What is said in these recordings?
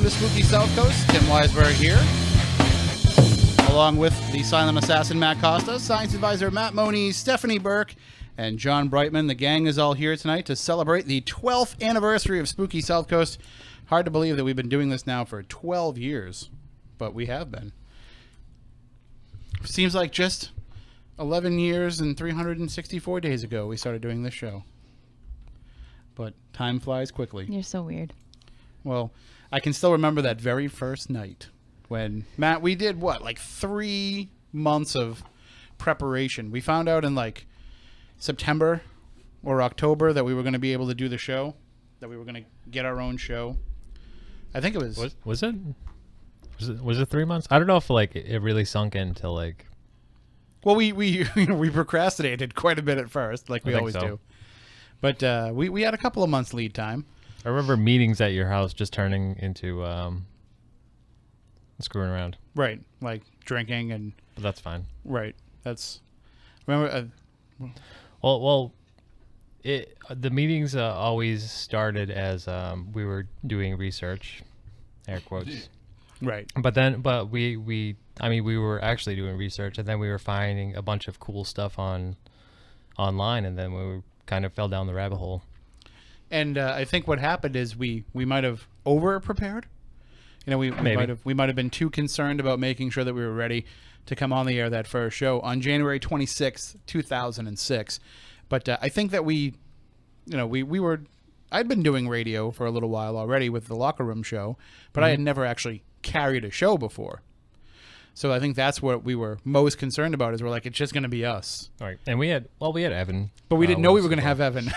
the spooky South Coast. Tim Weisberg here, along with the silent assassin Matt Costa, science advisor Matt Moniz, Stephanie Burke, and John Brightman. The gang is all here tonight to celebrate the 12th anniversary of Spooky South Coast. Hard to believe that we've been doing this now for 12 years, but we have been. Seems like just 11 years and 364 days ago we started doing this show. But time flies quickly. You're so weird. Well, I can still remember that very first night when, Matt, we did what, like 3 months of preparation. We found out in like September or October that we were going to be able to do the show, that we were going to get our own show. I think it was. Was it? Was it 3 months? I don't know if like it really sunk in till like. Well, we procrastinated quite a bit at first, like we always do. But we had a couple of months lead time. I remember meetings at your house just turning into screwing around. Right, like drinking and. But that's fine. Right, that's. Remember. Well, the meetings always started as we were doing research, air quotes. Right. But we were actually doing research, and then we were finding a bunch of cool stuff online, and then we kind of fell down the rabbit hole. And I think what happened is we might have over prepared. You know, we might have been too concerned about making sure that we were ready to come on the air that first show on January 26th, 2006. But I think that we were. I'd been doing radio for a little while already with the Locker Room show, but I had never actually carried a show before. So I think that's what we were most concerned about, is we're like, it's just going to be us. All right. And we had Evan. But we didn't know we were going to have Evan.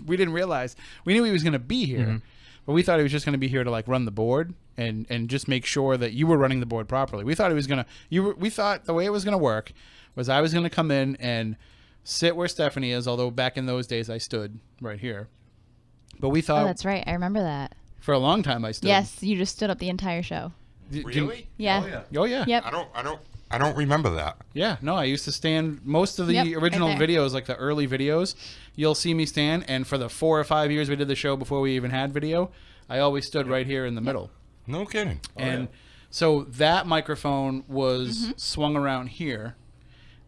we didn't realize. We knew he was going to be here, but we thought he was just going to be here to like run the board and just make sure that you were running the board properly. We thought he was going to, we thought the way it was going to work was I was going to come in and sit where Stephanie is, although back in those days I stood right here. But we thought. Oh, that's right. I remember that. For a long time I stood. Yes, you just stood up the entire show. Really? Yeah. Oh yeah. Yep. I don't remember that. Yeah, no, I used to stand most of the original videos, like the early videos, you'll see me stand, and for the 4 or 5 years we did the show before we even had video, I always stood right here in the middle. No kidding. And so that microphone was swung around here,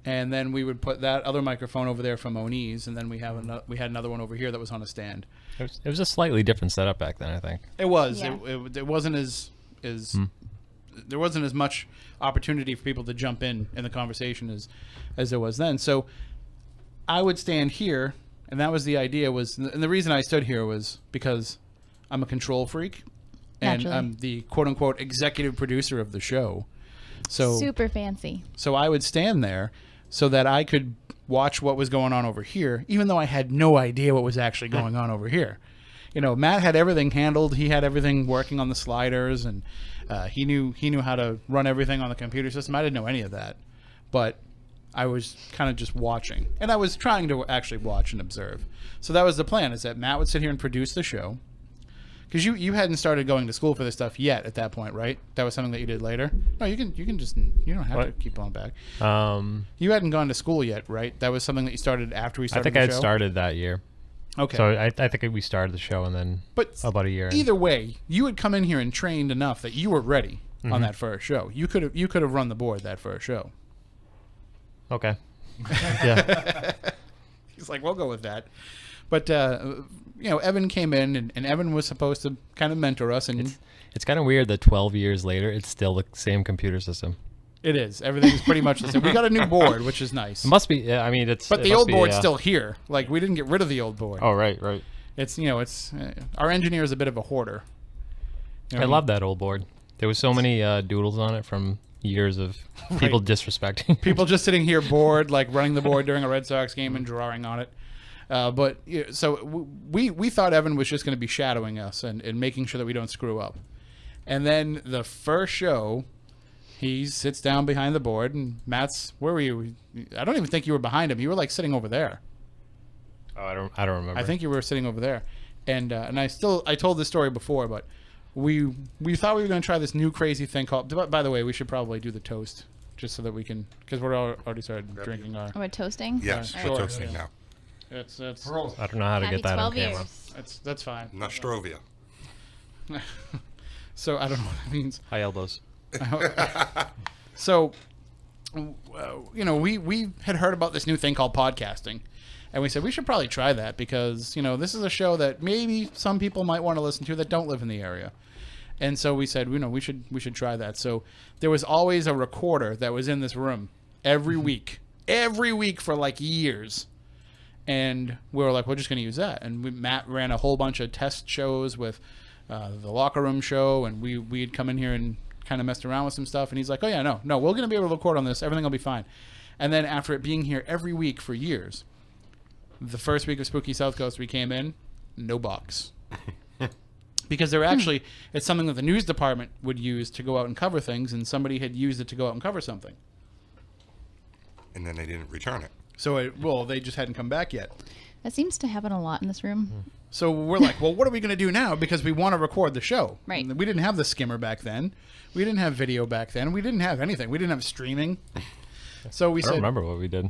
and then we would put that other microphone over there for Moniz, and then we had another one over here that was on a stand. It was a slightly different setup back then, I think. It was. Yeah. It wasn't as there wasn't as much opportunity for people to jump in the conversation as there was then. So I would stand here, and that was the idea. And the reason I stood here was because I'm a control freak, and Naturally. I'm the quote unquote executive producer of the show. So super fancy. So I would stand there so that I could watch what was going on over here, even though I had no idea what was actually going on over here. You know, Matt had everything handled. He had everything working on the sliders, and he knew how to run everything on the computer system. I didn't know any of that, but I was kind of just watching, and I was trying to actually watch and observe. So that was the plan: is that Matt would sit here and produce the show, because you hadn't started going to school for this stuff yet at that point, right? That was something that you did later. No, you can just, you don't have to keep on back. You hadn't gone to school yet, right? That was something that you started after we started. I think I had started that year. Okay. So I think we started the show, and then about a year. Either way, you had come in here and trained enough that you were ready on that first show. You could have run the board that first show. Okay. Yeah. He's like, we'll go with that. But Evan came in, and Evan was supposed to kind of mentor us. And it's kind of weird that 12 years later, it's still the same computer system. It is. Everything's pretty much the same. We got a new board, which is nice. It must be. Yeah, I mean, it's. But the old board's still here. Like, we didn't get rid of the old board. Oh, right. It's our engineer is a bit of a hoarder. I love that old board. There was so many doodles on it from years of people disrespecting. People just sitting here bored, like running the board during a Red Sox game and drawing on it. So we thought Evan was just going to be shadowing us and making sure that we don't screw up. And then the first show, he sits down behind the board, and Matt's, where were you? I don't even think you were behind him. You were like sitting over there. Oh, I don't remember. I think you were sitting over there. And I told this story before, but we thought we were going to try this new crazy thing called, by the way, we should probably do the toast just so that we can, because we're already started drinking our. Oh, we're toasting? Yes, we're toasting now. It's I don't know how to Happy get that on 12 camera. years. that's fine. Nostrovia. So I don't know what that means. High elbows. So, we had heard about this new thing called podcasting. And we said, we should probably try that because, this is a show that maybe some people might want to listen to that don't live in the area. And so we said, we should try that. So there was always a recorder that was in this room every week for like years. And we were like, we're just going to use that. And Matt ran a whole bunch of test shows with the Locker Room show. And we'd come in here and kind of messed around with some stuff. And he's like, oh, yeah, no, we're going to be able to record on this. Everything will be fine. And then after it being here every week for years, the first week of Spooky South Coast, we came in, no box. Because they're actually, it's something that the news department would use to go out and cover things, and somebody had used it to go out and cover something. And then they didn't return it. So, they just hadn't come back yet. That seems to happen a lot in this room. So we're like, well, what are we going to do now? Because we want to record the show. Right. We didn't have the skimmer back then. We didn't have video back then. We didn't have anything. We didn't have streaming. So we I said, don't remember what we did.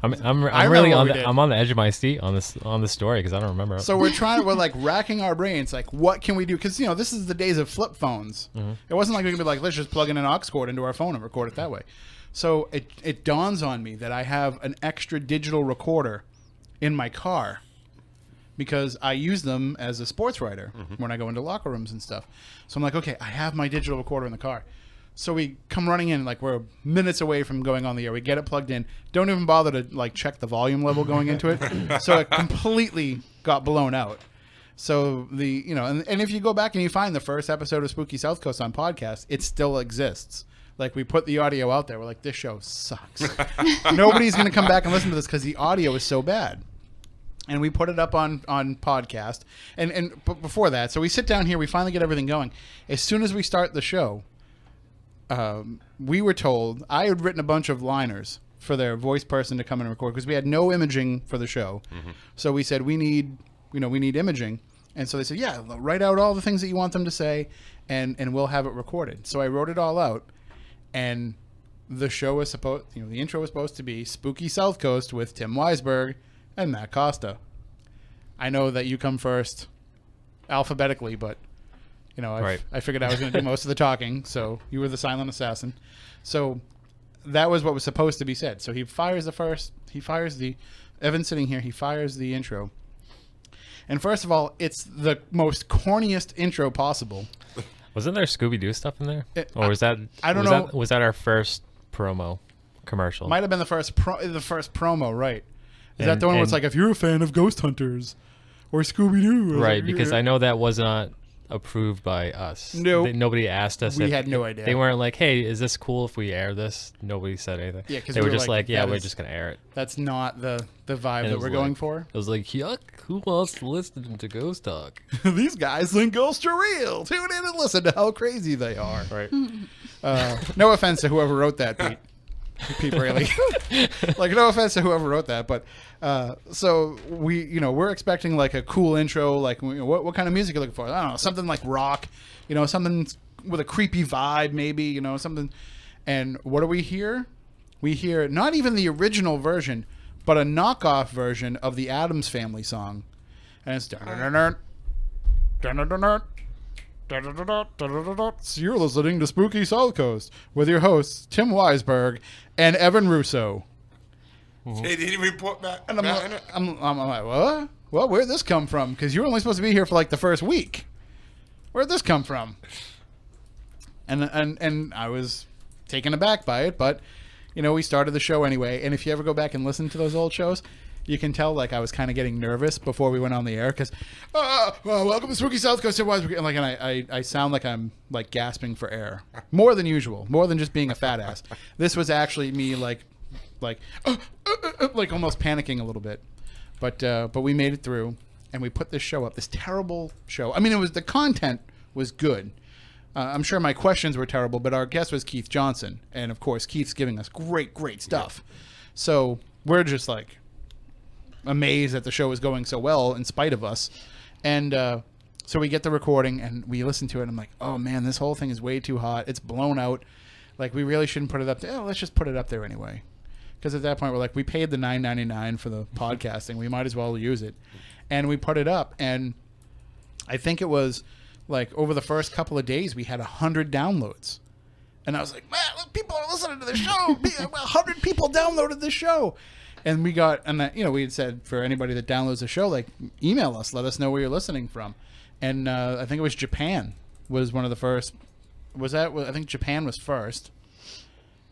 I'm I really remember on what we did. I'm on the edge of my seat on this story because I don't remember. So we're like racking our brains, like, what can we do? Because, this is the days of flip phones. It wasn't like we could be like, let's just plug in an aux cord into our phone and record it that way. So it dawns on me that I have an extra digital recorder in my car because I use them as a sports writer when I go into locker rooms and stuff. So I'm like, okay, I have my digital recorder in the car. So we come running in, like we're minutes away from going on the air. We get it plugged in. Don't even bother to like check the volume level going into it. So it completely got blown out. So and if you go back and you find the first episode of Spooky South Coast on podcast, it still exists. Like we put the audio out there. We're like, this show sucks. Nobody's going to come back and listen to this because the audio is so bad. And we put it up on podcast. But before that, so we sit down here. We finally get everything going. As soon as we start the show, we were told, I had written a bunch of liners for their voice person to come and record because we had no imaging for the show. So we said, we need imaging. And so they said, yeah, write out all the things that you want them to say and we'll have it recorded. So I wrote it all out. And the show was the intro was supposed to be Spooky South Coast with Tim Weisberg and Matt Costa. I know that you come first alphabetically, but I figured I was going to do most of the talking, so you were the silent assassin. So that was what was supposed to be said. So he fires Evan's sitting here, he fires the intro. And first of all, it's the most corniest intro possible. Wasn't there Scooby-Doo stuff in there? Or was that... I don't know. Was that our first promo commercial? Might have been the first promo, right. Is that the one where it's like, if you're a fan of Ghost Hunters or Scooby-Doo... Right, because I know that was not approved by us. No. Nobody asked us. We had no idea. They weren't like, hey, is this cool if we air this? Nobody said anything. Yeah, because they were just like, yeah, we're just going to air it. That's not the vibe that we're going for. It was like, yuck, who wants to listen to Ghost Talk? These guys think ghosts are real. Tune in and listen to how crazy they are. Right. No offense to whoever wrote that, Pete Braley. Like, no offense to whoever wrote that, but so we're expecting like a cool intro. Like, what kind of music are you looking for? I don't know, something like rock, something with a creepy vibe, maybe, something. And what do we hear? We hear not even the original version, but a knockoff version of the Addams Family song, and it's So you're listening to Spooky South Coast with your hosts Tim Weisberg and Evan Russo. They didn't even put Matt in it. I'm like, what? Well, where'd this come from? Because you were only supposed to be here for like the first week. Where'd this come from? And I was taken aback by it, but we started the show anyway. And if you ever go back and listen to those old shows, you can tell like I was kind of getting nervous before we went on the air because, welcome to Spooky South Coast. And I sound like I'm like gasping for air more than usual, more than just being a fat ass. This was actually me like almost panicking a little bit, but we made it through and we put this show up. This terrible show. I mean, the content was good. I'm sure my questions were terrible, but our guest was Keith Johnson, and of course Keith's giving us great stuff. So we're just like amazed that the show is going so well in spite of us. And so we get the recording and we listen to it and I'm like, oh man, this whole thing is way too hot. It's blown out. Like, we really shouldn't put it up there. Oh, let's just put it up there anyway. Because at that point we're like, we paid the $9.99 for the podcasting. We might as well use it. And we put it up, and I think it was like over the first couple of days, we had 100 downloads. And I was like, man, look, people are listening to the show. 100 people downloaded the show. And we got, and we had said for anybody that downloads the show, like, email us, let us know where you're listening from. And I think it was Japan was one of the first. I think Japan was first.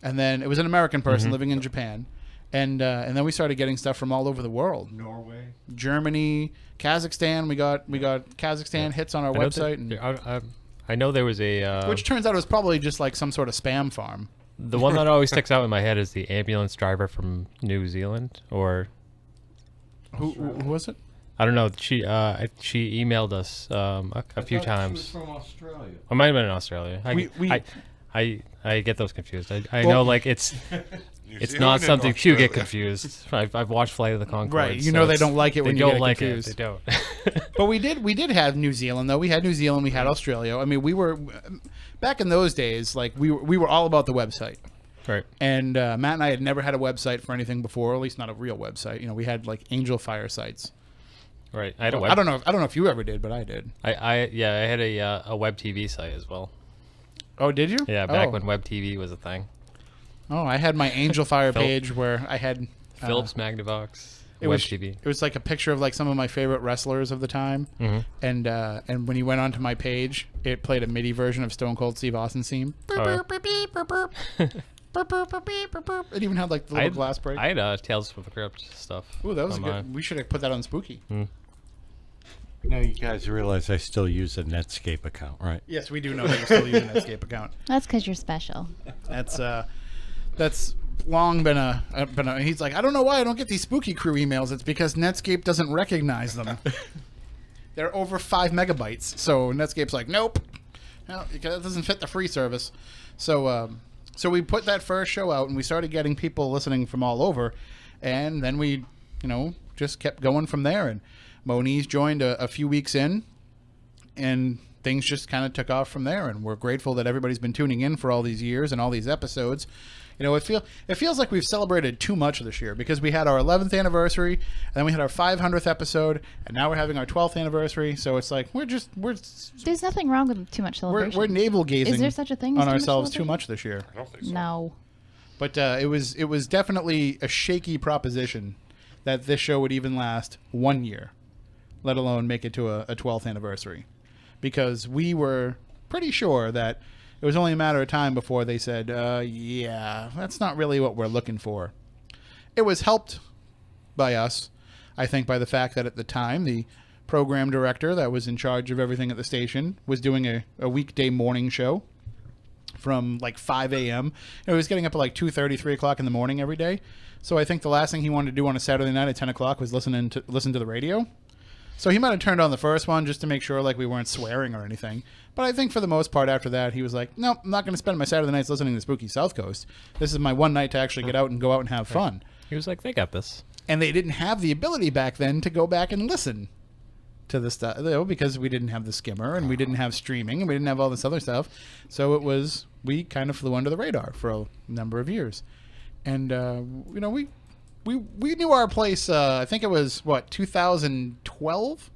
And then it was an American person living in Japan. And then we started getting stuff from all over the world. Norway, Germany, Kazakhstan. We got Kazakhstan hits on our website. I know there was a... which turns out it was probably just like some sort of spam farm. The one that always sticks out in my head is the ambulance driver from New Zealand, or... Who was it? I don't know. She emailed us a few times. She was from Australia. It might have been in Australia. I get those confused. I know, like, it's not something few get confused. I've watched Flight of the Conchords. Right. You know they don't like it when you get confused. They don't. But we did have New Zealand, though. We had New Zealand. We had Australia. I mean, we were back in those days. Like we were all about the website. Right. And Matt and I had never had a website for anything before, or at least not a real website. You know, we had like Angel Fire sites. Right. I don't know if you ever did, but I did. I had a web TV site as well. Oh, did you? Yeah, back when web TV was a thing. Oh, I had my Angel Fire page where I had Philips Magnavox. It was TV. It was like a picture of like some of my favorite wrestlers of the time, and when you went onto my page, it played a MIDI version of Stone Cold Steve Austin's theme. It even had like the little glass break. I had Tales from the Crypt stuff. Ooh, that was good. We should have put that on Spooky. Now you guys realize I still use a Netscape account, right? Yes, we do know that you still use a Netscape account. That's because you're special. That's long been a. He's like, I don't know why I don't get these Spooky Crew emails. It's because Netscape doesn't recognize them. They're over 5 megabytes, so Netscape's like, nope, no, it doesn't fit the free service. So we put that first show out, and we started getting people listening from all over, and then we, just kept going from there. And Moniz joined a few weeks in, and things just kind of took off from there. And we're grateful that everybody's been tuning in for all these years and all these episodes. It feels like we've celebrated too much this year, because we had our 11th anniversary, and then we had our 500th episode, and now we're having our 12th anniversary. So it's like we're There's nothing wrong with too much celebration. We're navel gazing. Is there such a thing on ourselves too much this year? I don't think so. No. But it was definitely a shaky proposition that this show would even last 1 year, let alone make it to a 12th anniversary, because we were pretty sure that it was only a matter of time before they said, yeah, that's not really what we're looking for. It was helped by us, I think, by the fact that at the time, the program director that was in charge of everything at the station was doing a weekday morning show from like 5 a.m. He was getting up at like 2:30, 3 o'clock in the morning every day. So I think the last thing he wanted to do on a Saturday night at 10 o'clock was listen to the radio. So he might have turned on the first one just to make sure like we weren't swearing or anything. But I think for the most part after that, he was like, nope, I'm not going to spend my Saturday nights listening to Spooky South Coast. This is my one night to actually get out and go out and have fun. He was like, they got this. And they didn't have the ability back then to go back and listen to the stuff, because we didn't have the skimmer and we didn't have streaming and we didn't have all this other stuff. So we kind of flew under the radar for a number of years. And, we knew our place, I think it was, 2012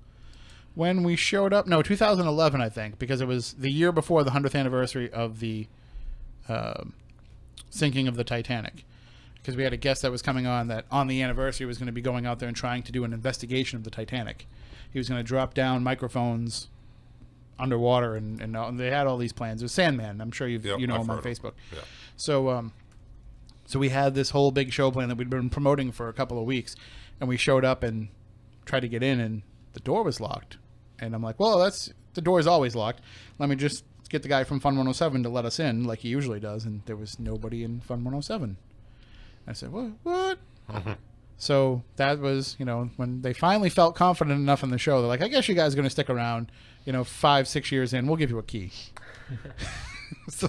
when we showed up? No, 2011, I think, because it was the year before the 100th anniversary of the sinking of the Titanic. Because we had a guest that was coming on that on the anniversary was going to be going out there and trying to do an investigation of the Titanic. He was going to drop down microphones underwater, and they had all these plans. It was Sandman. I'm sure you know him on Facebook. Yeah. So we had this whole big show plan that we'd been promoting for a couple of weeks, and we showed up and tried to get in, and the door was locked. And I'm like, well, the door is always locked. Let me just get the guy from Fun 107 to let us in like he usually does. And there was nobody in Fun 107. I said, what? So that was, when they finally felt confident enough in the show, they're like, I guess you guys are going to stick around, 5-6 years in, we'll give you a key. So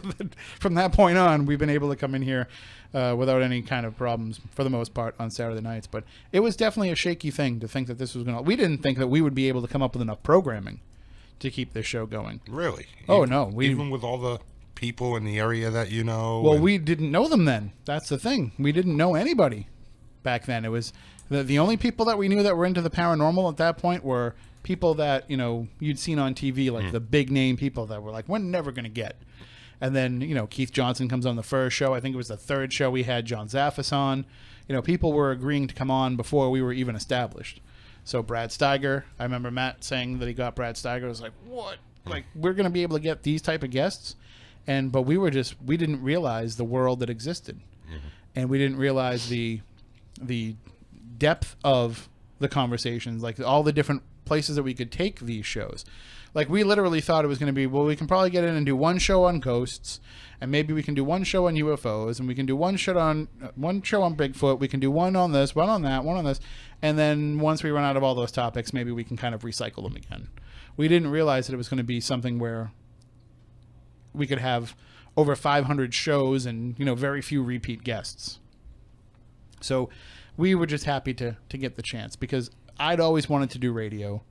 from that point on, we've been able to come in here without any kind of problems for the most part on Saturday nights. But it was definitely a shaky thing to think that this was going to... We didn't think that we would be able to come up with enough programming to keep this show going. Really? Oh, no. Even with all the people in the area that you know? Well, we didn't know them then. That's the thing. We didn't know anybody back then. It was... The only people that we knew that were into the paranormal at that point were people that, you'd seen on TV, like the big name people that were like, we're never going to get. And then, Keith Johnson comes on the first show. I think it was the third show we had John Zaffis on. People were agreeing to come on before we were even established. So Brad Steiger, I remember Matt saying that he got Brad Steiger. I was like, what? Like, we're going to be able to get these type of guests? But we didn't realize the world that existed. And we didn't realize the depth of the conversations, like all the different places that we could take these shows. Like, we literally thought it was going to be, well, we can probably get in and do one show on ghosts, and maybe we can do one show on UFOs, and we can do one show on Bigfoot, we can do one on this, one on that, one on this, and then once we run out of all those topics, maybe we can kind of recycle them again. We didn't realize that it was going to be something where we could have over 500 shows and, very few repeat guests. So we were just happy to get the chance, because I'd always wanted to do radio.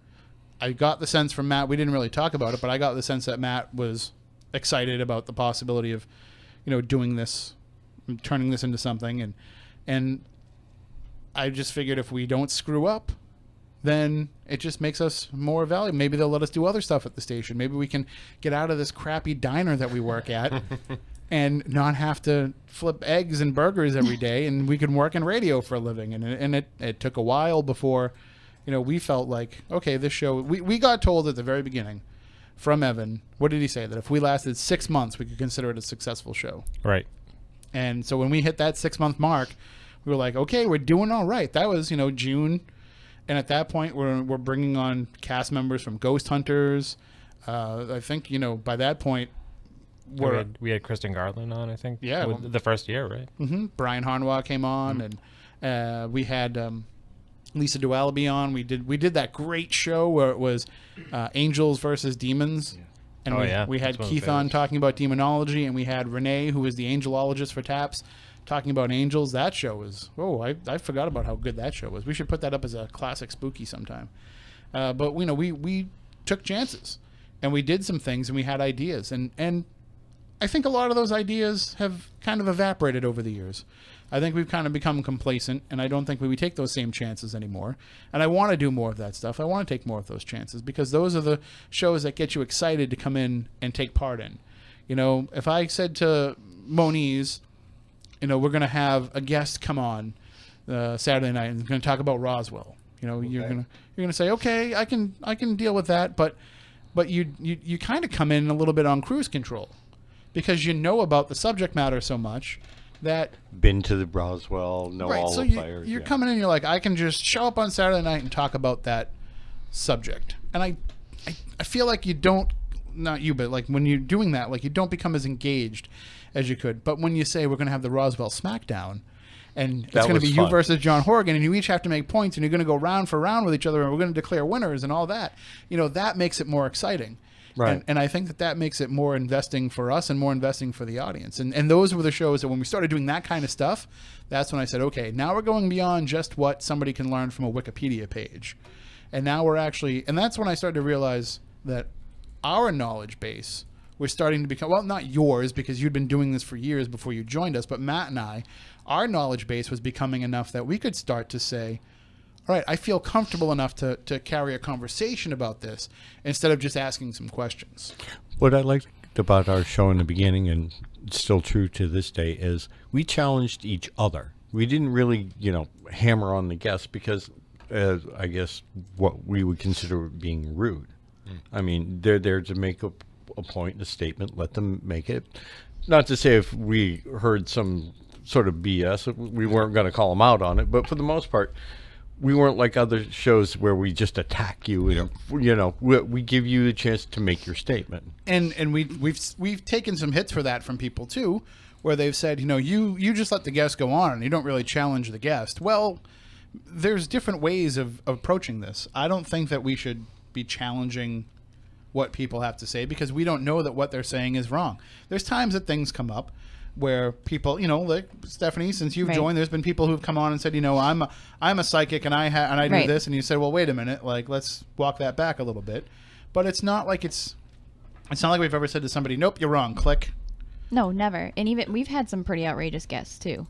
I got the sense from Matt, we didn't really talk about it, but I got the sense that Matt was excited about the possibility of, doing this, turning this into something. And I just figured if we don't screw up, then it just makes us more valuable. Maybe they'll let us do other stuff at the station. Maybe we can get out of this crappy diner that we work at and not have to flip eggs and burgers every day, and we can work in radio for a living. And it took a while before, we felt like, okay, this show, we got told at the very beginning from Evan, what did he say? That if we lasted 6 months, we could consider it a successful show. Right. And so when we hit that 6-month mark, we were like, okay, we're doing all right. That was, June. And at that point, we're bringing on cast members from Ghost Hunters. I think, by that point, we had Kristen Garland on, I think. Yeah. The first year, right? Mm-hmm. Brian Harnois came on, and we had Lisa Dualaby on. We did that great show where it was Angels versus Demons. And we had Keith on talking about demonology, and we had Renee, who was the angelologist for TAPS, talking about angels. That show was, I forgot about how good that show was. We should put that up as a classic spooky sometime. But we took chances, and we did some things, and we had ideas, and I think a lot of those ideas have kind of evaporated over the years. I think we've kind of become complacent, and I don't think we take those same chances anymore. And I want to do more of that stuff. I want to take more of those chances, because those are the shows that get you excited to come in and take part in. If I said to Moniz, we're going to have a guest come on Saturday night and going to talk about Roswell. You're going to say, okay, I can deal with that, but you kind of come in a little bit on cruise control, because about the subject matter so much that been to the Roswell, know all so the players. You're coming in, you're like, I can just show up on Saturday night and talk about that subject. And I feel like you don't, not you, but like when you're doing that, like you don't become as engaged as you could. But when you say we're going to have the Roswell Smackdown, and it's going to be you versus John Horgan, and you each have to make points, and you're going to go round for round with each other, and we're going to declare winners and all that, that makes it more exciting. Right. And I think that makes it more investing for us and more investing for the audience. And those were the shows that when we started doing that kind of stuff, that's when I said, okay, now we're going beyond just what somebody can learn from a Wikipedia page. And now we're actually, and that's when I started to realize that our knowledge base was starting to become, well, not yours, because you'd been doing this for years before you joined us, but Matt and I, our knowledge base was becoming enough that we could start to say, all right, I feel comfortable enough to carry a conversation about this instead of just asking some questions. What I liked about our show in the beginning, and it's still true to this day, is we challenged each other. We didn't really, hammer on the guests, because I guess what we would consider being rude. I mean, they're there to make a point, a statement, let them make it. Not to say if we heard some sort of BS, we weren't going to call them out on it, but for the most part, we weren't like other shows where we just attack you. And, we give you the chance to make your statement. And we've taken some hits for that from people too, where they've said, you just let the guest go on and you don't really challenge the guest. Well, there's different ways of approaching this. I don't think that we should be challenging what people have to say, because we don't know that what they're saying is wrong. There's times that things come up where people, like Stephanie, since you've joined, there's been people who've come on and said, I'm a psychic and I do this, and you said, well, wait a minute, like let's walk that back a little bit. But it's not like it's not like we've ever said to somebody, nope, you're wrong, click. No, never. And even we've had some pretty outrageous guests too.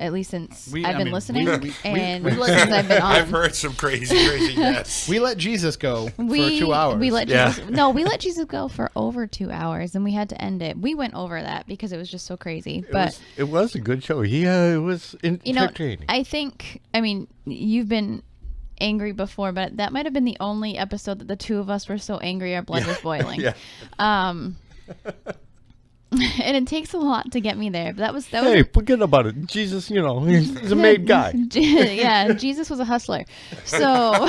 at least since We- I've I been mean, listening, we and let- since I've been on. I've heard some crazy guests. We let Jesus go for We 2 hours. We let Yeah. Jesus, no, we let Jesus go for over 2 hours, and we had to end it. We went over that because it was just so crazy. But it was a good show. Yeah, it was you know, entertaining. I mean, you've been angry before, but that might have been the only episode that the two of us were so angry our blood was boiling. Yeah. And it takes a lot to get me there. But that was Hey, forget about it. Jesus, he's a made guy. Yeah, Jesus was a hustler. So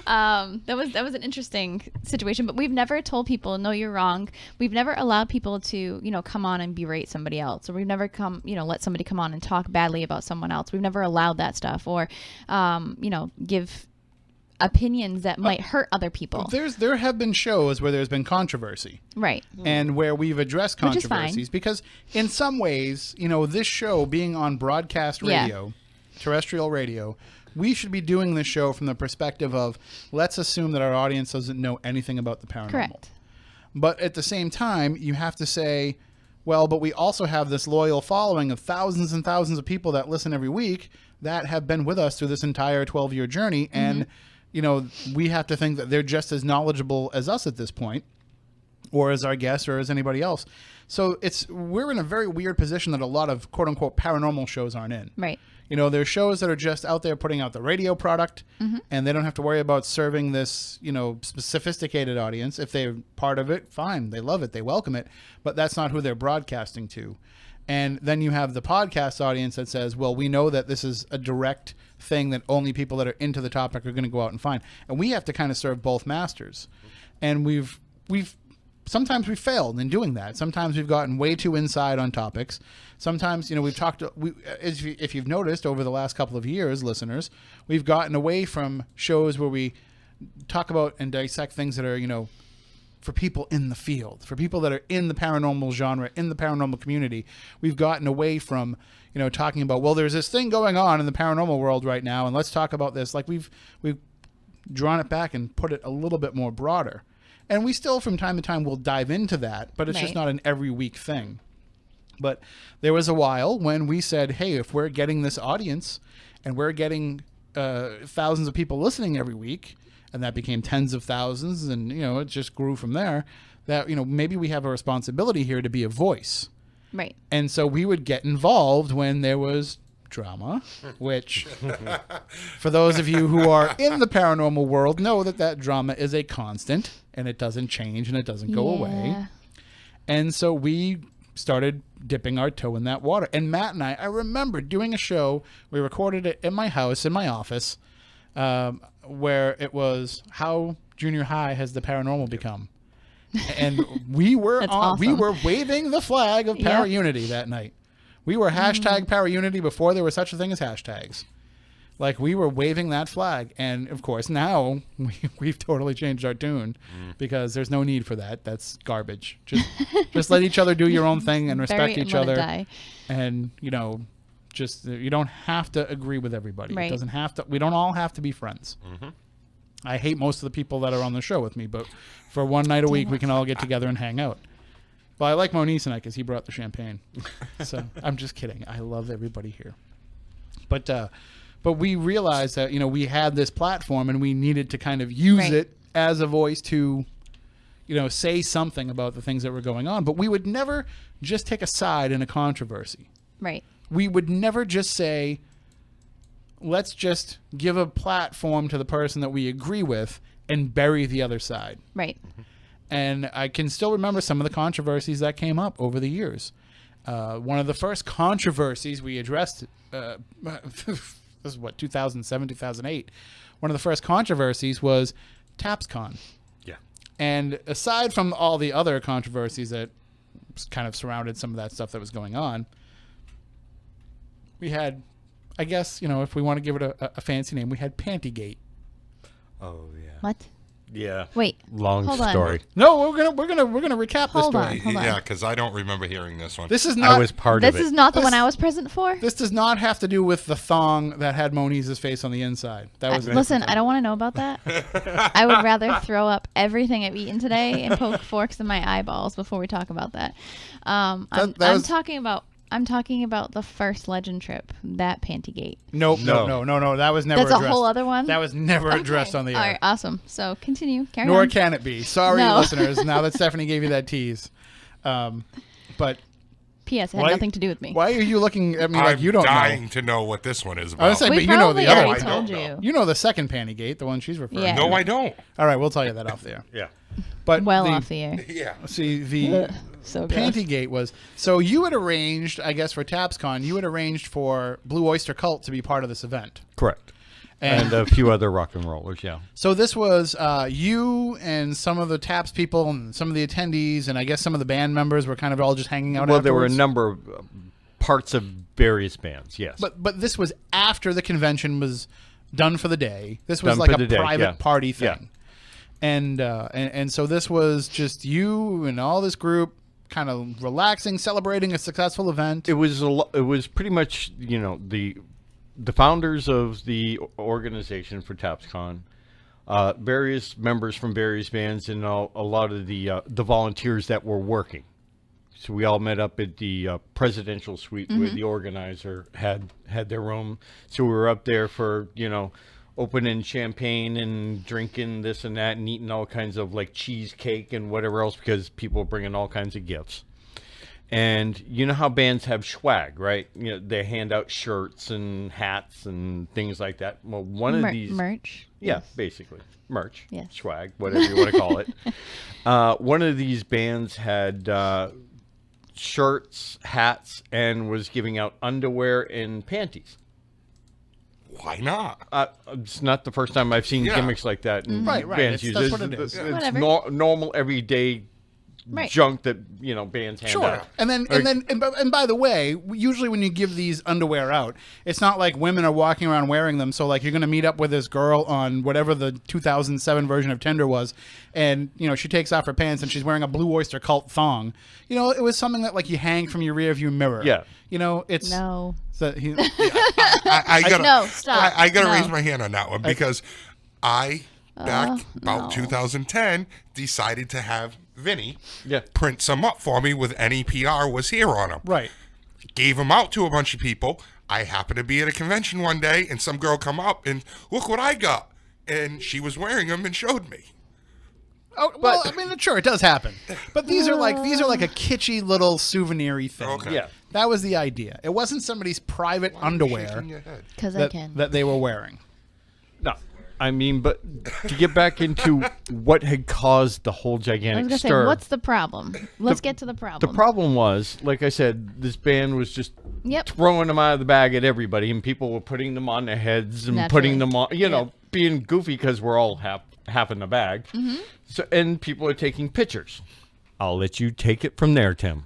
that was an interesting situation. But we've never told people, no, you're wrong. We've never allowed people to, come on and berate somebody else, or we've never let somebody come on and talk badly about someone else. We've never allowed that stuff, or give opinions that might hurt other people. There have been shows where there's been controversy. Right. And where we've addressed Which is fine. controversies, because in some ways, this show being on broadcast radio, terrestrial radio, we should be doing this show from the perspective of, let's assume that our audience doesn't know anything about the paranormal. Correct. But at the same time, you have to say, well, but we also have this loyal following of thousands and thousands of people that listen every week that have been with us through this entire 12-year journey. And we have to think that they're just as knowledgeable as us at this point, or as our guests, or as anybody else. So we're in a very weird position that a lot of quote unquote paranormal shows aren't in. Right. There's shows that are just out there putting out the radio product, and they don't have to worry about serving this, sophisticated audience. If they're part of it, fine. They love it. They welcome it. But that's not who they're broadcasting to. And then you have the podcast audience that says, well, we know that this is a direct thing that only people that are into the topic are going to go out and find. And we have to kind of serve both masters. And we've sometimes we've failed in doing that. Sometimes we've gotten way too inside on topics. Sometimes, we've talked, if you've noticed over the last couple of years, listeners, we've gotten away from shows where we talk about and dissect things that are, for people in the field, for people that are in the paranormal genre, in the paranormal community. We've gotten away from, talking about, well, there's this thing going on in the paranormal world right now, and let's talk about this. Like we've drawn it back and put it a little bit more broader. And we still, from time to time, will dive into that, but it's just not an every week thing. But there was a while when we said, hey, if we're getting this audience and we're getting thousands of people listening every week, and that became tens of thousands, and, it just grew from there, that, maybe we have a responsibility here to be a voice. Right. And so we would get involved when there was drama, which for those of you who are in the paranormal world know that drama is a constant, and it doesn't change and it doesn't go away. And so we started dipping our toe in that water. And Matt and I remember doing a show, we recorded it in my house, in my office, where it was how junior high has the paranormal become. And we were we were waving the flag of para unity that night. We were hashtag para unity before there was such a thing as hashtags. Like, we were waving that flag. And of course now we've totally changed our tune because there's no need for that. That's garbage. Just let each other do your own thing and respect each other. And just, you don't have to agree with everybody. Right. It doesn't have to. We don't all have to be friends. I hate most of the people that are on the show with me, but for one night a week, we can all get together and hang out. Well, I like Moniz and I because he brought the champagne. So I'm just kidding. I love everybody here. But we realized that, we had this platform and we needed to kind of use it as a voice to, say something about the things that were going on. But we would never just take a side in a controversy. Right. We would never just say, let's just give a platform to the person that we agree with and bury the other side. Right. And I can still remember some of the controversies that came up over the years. One of the first controversies we addressed, this is 2007, 2008. One of the first controversies was TAPSCon. Yeah. And aside from all the other controversies that kind of surrounded some of that stuff that was going on, we had, I guess, if we want to give it a fancy name, we had Pantygate. Oh yeah. What? Yeah. Wait. Long story. No, we're gonna recap this story. Hold on. Yeah, because I don't remember hearing this one. This is not. I was part of it. This is not the one I was present for. This does not have to do with the thong that had Moniz's face on the inside. That was. Listen, I don't want to know about that. I would rather throw up everything I've eaten today and poke forks in my eyeballs before we talk about that. I'm talking about I'm talking about the first Legend trip, that Pantygate. Nope, no. That was never That's addressed. a whole other one? That was never addressed on the air. All right, awesome. So continue. Carry Nor on. can it be. Sorry, No. listeners. Now that Stephanie gave you that tease. But P.S. It had nothing to do with me. why are you looking at me like I'm you don't dying know? to know what this one is I was about. saying, We but you know probably the other already one. told I don't you. You know the second Pantygate, the one she's referring Yeah. to. No, I don't. All right, we'll tell you that off there. Yeah. But Well off the air. Yeah. See, the So good. Pantygate was, so you had arranged, I guess for TAPSCon, you had arranged for Blue Oyster Cult to be part of this event. Correct. And, And a few other rock and rollers, yeah. so this was you and some of the TAPS people and some of the attendees, and I guess some of the band members were kind of all just hanging out Well, there were a afterwards. number of parts of various bands, yes. But this was after the convention was done for the day. This was Done like for a the day, private yeah. party Yeah. thing. And so this was just you and all this group kind of relaxing, celebrating a successful event. It was pretty much, the founders of the organization for TAPSCon, various members from various bands, and a lot of the volunteers that were working. So we all met up at the presidential suite where the organizer had their room. So we were up there for, opening champagne and drinking this and that and eating all kinds of like cheesecake and whatever else because people were bringing all kinds of gifts. And you know how bands have swag, right? They hand out shirts and hats and things like that. Well, one of these merch. yeah, basically. Merch, Yes. swag, whatever you want to call it. One of these bands had shirts, hats, and was giving out underwear and panties. Why not? It's not the first time I've seen Yeah. gimmicks like that in Right. bands That's use. what it is. It's Whatever. normal, everyday Right. junk that bands hand Sure. out. And by the way, usually when you give these underwear out, it's not like women are walking around wearing them. So like you're going to meet up with this girl on whatever the 2007 version of Tinder was, and she takes off her pants and she's wearing a Blue Oyster Cult thong. It was something that like you hang from your rearview mirror. Yeah. It's No. So I gotta, No, stop. I gotta No. raise my hand on that one because back about no. 2010, decided to have Vinny Yeah. print some up for me with NEPR was here on them. right. Gave them out to a bunch of people. I happened to be at a convention one day, and some girl come up and look what I got, and she was wearing them and showed me. Oh well, I mean, sure, it does happen, but these are like a kitschy little souvenir-y thing. Okay. Yeah. That was the idea. It wasn't somebody's private Why are you underwear shaking your head? Because I can. that they were wearing. No. I mean, but to get back into what had caused the whole I was gigantic going to say, stir. what's the problem? Let's get to the problem. The problem was, like I said, this band was just Yep. throwing them out of the bag at everybody, and people were putting them on their heads and putting them on, being goofy because we're all half in the bag. Mm-hmm. So, and people are taking pictures. I'll let you take it from there, Tim.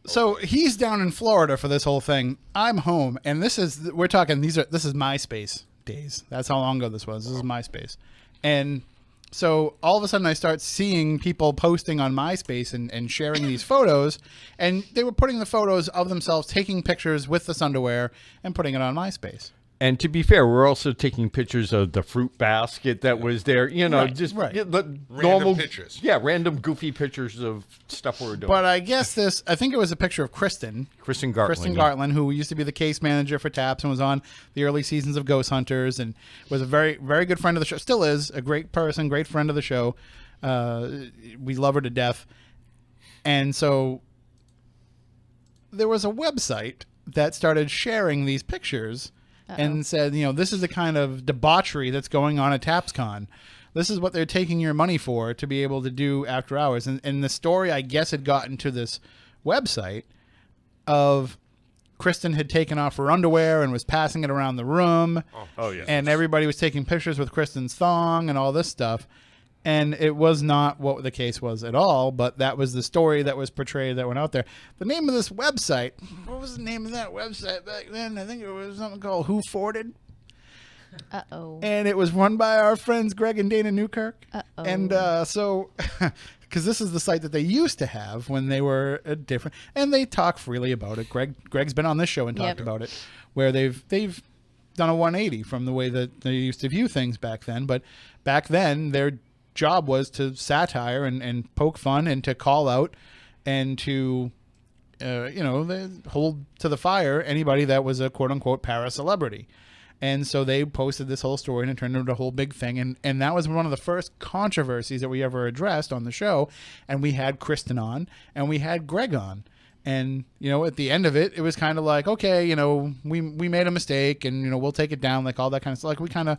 So he's down in Florida for this whole thing. I'm home, and this is MySpace days. That's how long ago this was. This is MySpace, and so all of a sudden I start seeing people posting on MySpace and sharing these photos, and they were putting the photos of themselves taking pictures with this underwear and putting it on MySpace. And to be fair, we're also taking pictures of the fruit basket that was there. Right, just right. The normal pictures. Yeah, random goofy pictures of stuff we were doing. But I guess I think it was a picture of Kristen Kristen Gartland, who used to be the case manager for TAPS and was on the early seasons of Ghost Hunters and was a very, very good friend of the show. Still is a great person, great friend of the show. We love her to death. And so there was a website that started sharing these pictures and said, this is the kind of debauchery that's going on at TAPSCon. This is what they're taking your money for to be able to do after hours. And the story, I guess, had gotten to this website of Kristen had taken off her underwear and was passing it around the room. Oh, yeah. And everybody was taking pictures with Kristen's thong and all this stuff. And it was not what the case was at all, but that was the story that was portrayed that went out there. The name of this website, what was the name of that website back then? I think it was something called Who Forded. Uh-oh. And it was run by our friends Greg and Dana Newkirk. Uh-oh. And so, because this is the site that they used to have when they were different, and they talk freely about it. Greg's been on this show and talked about it, where they've done a 180 from the way that they used to view things back then. But back then, their job was to satire and poke fun and to call out and to they hold to the fire anybody that was a quote unquote para-celebrity. And so they posted this whole story and it turned into a whole big thing. And that was one of the first controversies that we ever addressed on the show. And we had Kristen on and we had Greg on. And, at the end of it, it was kind of like, okay, we made a mistake and, we'll take it down, like all that kind of stuff. Like we kind of,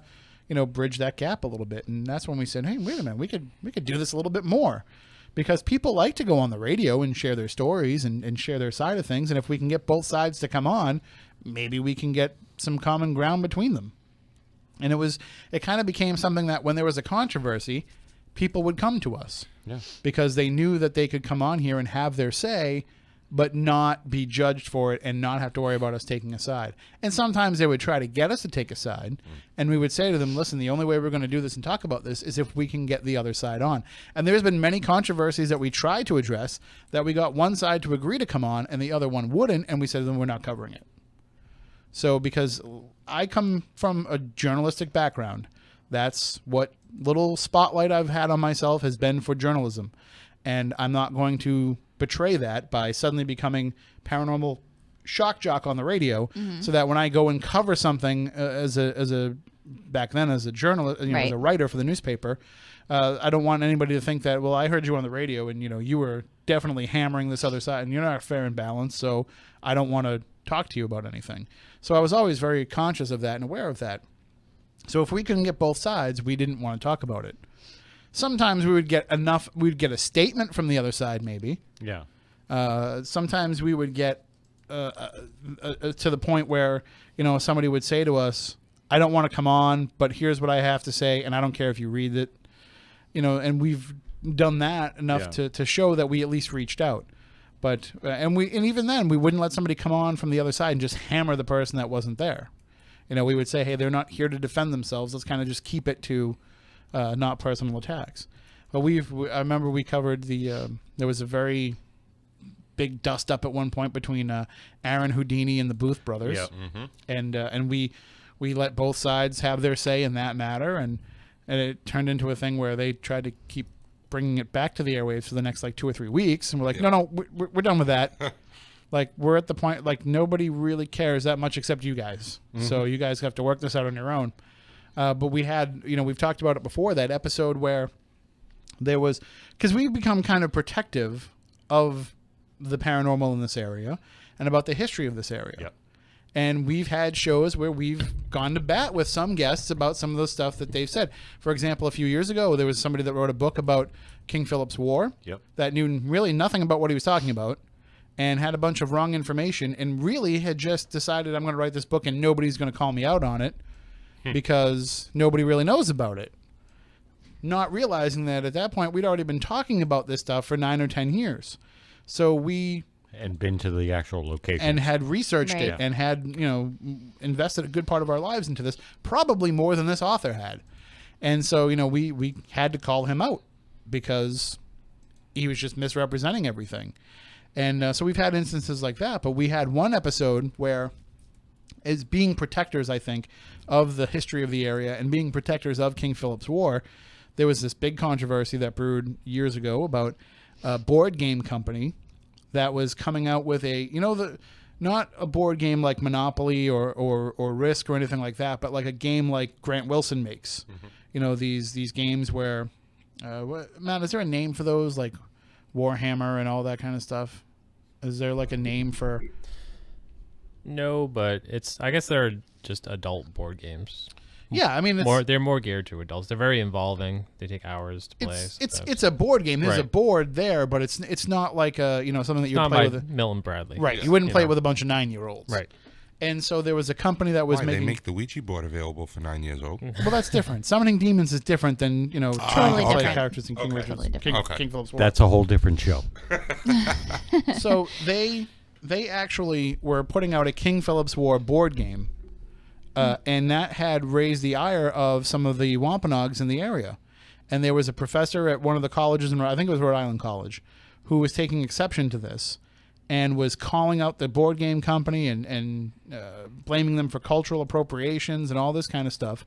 bridge that gap a little bit. And that's when we said, hey, wait a minute, we could do this a little bit more. Because people like to go on the radio and share their stories and share their side of things. And if we can get both sides to come on, maybe we can get some common ground between them. And it kind of became something that when there was a controversy, people would come to us. Yeah. Because they knew that they could come on here and have their say, but not be judged for it and not have to worry about us taking a side. And sometimes they would try to get us to take a side, and we would say to them, listen, the only way we're going to do this and talk about this is if we can get the other side on. And there's been many controversies that we tried to address that we got one side to agree to come on and the other one wouldn't, and we said to them, we're not covering it. So because I come from a journalistic background, that's what little spotlight I've had on myself has been for journalism. And I'm not going to betray that by suddenly becoming paranormal shock jock on the radio, so that when I go and cover something as a back then as a journalist, as a writer for the newspaper, I don't want anybody to think that, well, I heard you on the radio and you were definitely hammering this other side and you're not fair and balanced, so I don't want to talk to you about anything. So I was always very conscious of that and aware of that. So if we couldn't get both sides, we didn't want to talk about it. Sometimes we would get we'd get a statement from the other side, maybe. Yeah. Sometimes we would get to the point where, somebody would say to us, I don't want to come on, but here's what I have to say, and I don't care if you read it. And we've done that enough to show that we at least reached out. But and even then, we wouldn't let somebody come on from the other side and just hammer the person that wasn't there. We would say, hey, they're not here to defend themselves. Let's kind of just keep it to not personal attacks. But I remember we covered there was a very big dust up at one point between Aaron Houdini and the Booth brothers. Yep. Mm-hmm. And we let both sides have their say in that matter, and it turned into a thing where they tried to keep bringing it back to the airwaves for the next 2 or 3 weeks, and we're like, no, we're done with that. Like, we're at the point, nobody really cares that much except you guys. Mm-hmm. So you guys have to work this out on your own. But we had, we've talked about it before, that episode where there was, because we've become kind of protective of the paranormal in this area and about the history of this area. Yep. And we've had shows where we've gone to bat with some guests about some of the stuff that they've said. For example, a few years ago, there was somebody that wrote a book about King Philip's War. Yep. That knew really nothing about what he was talking about and had a bunch of wrong information and really had just decided, I'm going to write this book and nobody's going to call me out on it because nobody really knows about it. Not realizing that at that point, we'd already been talking about this stuff for 9 or 10 years. So and been to the actual location and had researched it and had invested a good part of our lives into this, probably more than this author had. And so we had to call him out because he was just misrepresenting everything. And so we've had instances like that, but we had one episode where, as being protectors, I think, of the history of the area and being protectors of King Philip's War, there was this big controversy that brewed years ago about a board game company that was coming out with not a board game like Monopoly or Risk or anything like that, but like a game like Grant Wilson makes. Mm-hmm. These games where, Matt, is there a name for those, like Warhammer and all that kind of stuff? Is there like a name for? No, but I guess they're just adult board games. Yeah, I mean, they're more geared to adults. They're very involving. They take hours to play. It's a board game. There's a board there, but it's not like something that you would play with. Milton Bradley. Right. You wouldn't play it with a bunch of 9-year-olds. Right. And so there was a company that was making. They make the Ouija board available for 9 years old. Well, that's different. Summoning demons is different than trying to play characters in King Richard's King Philip's War. That's a whole different show. So they actually were putting out a King Philip's War board game. And that had raised the ire of some of the Wampanoags in the area. And there was a professor at one of the colleges, I think it was Rhode Island College, who was taking exception to this and was calling out the board game company and blaming them for cultural appropriations and all this kind of stuff.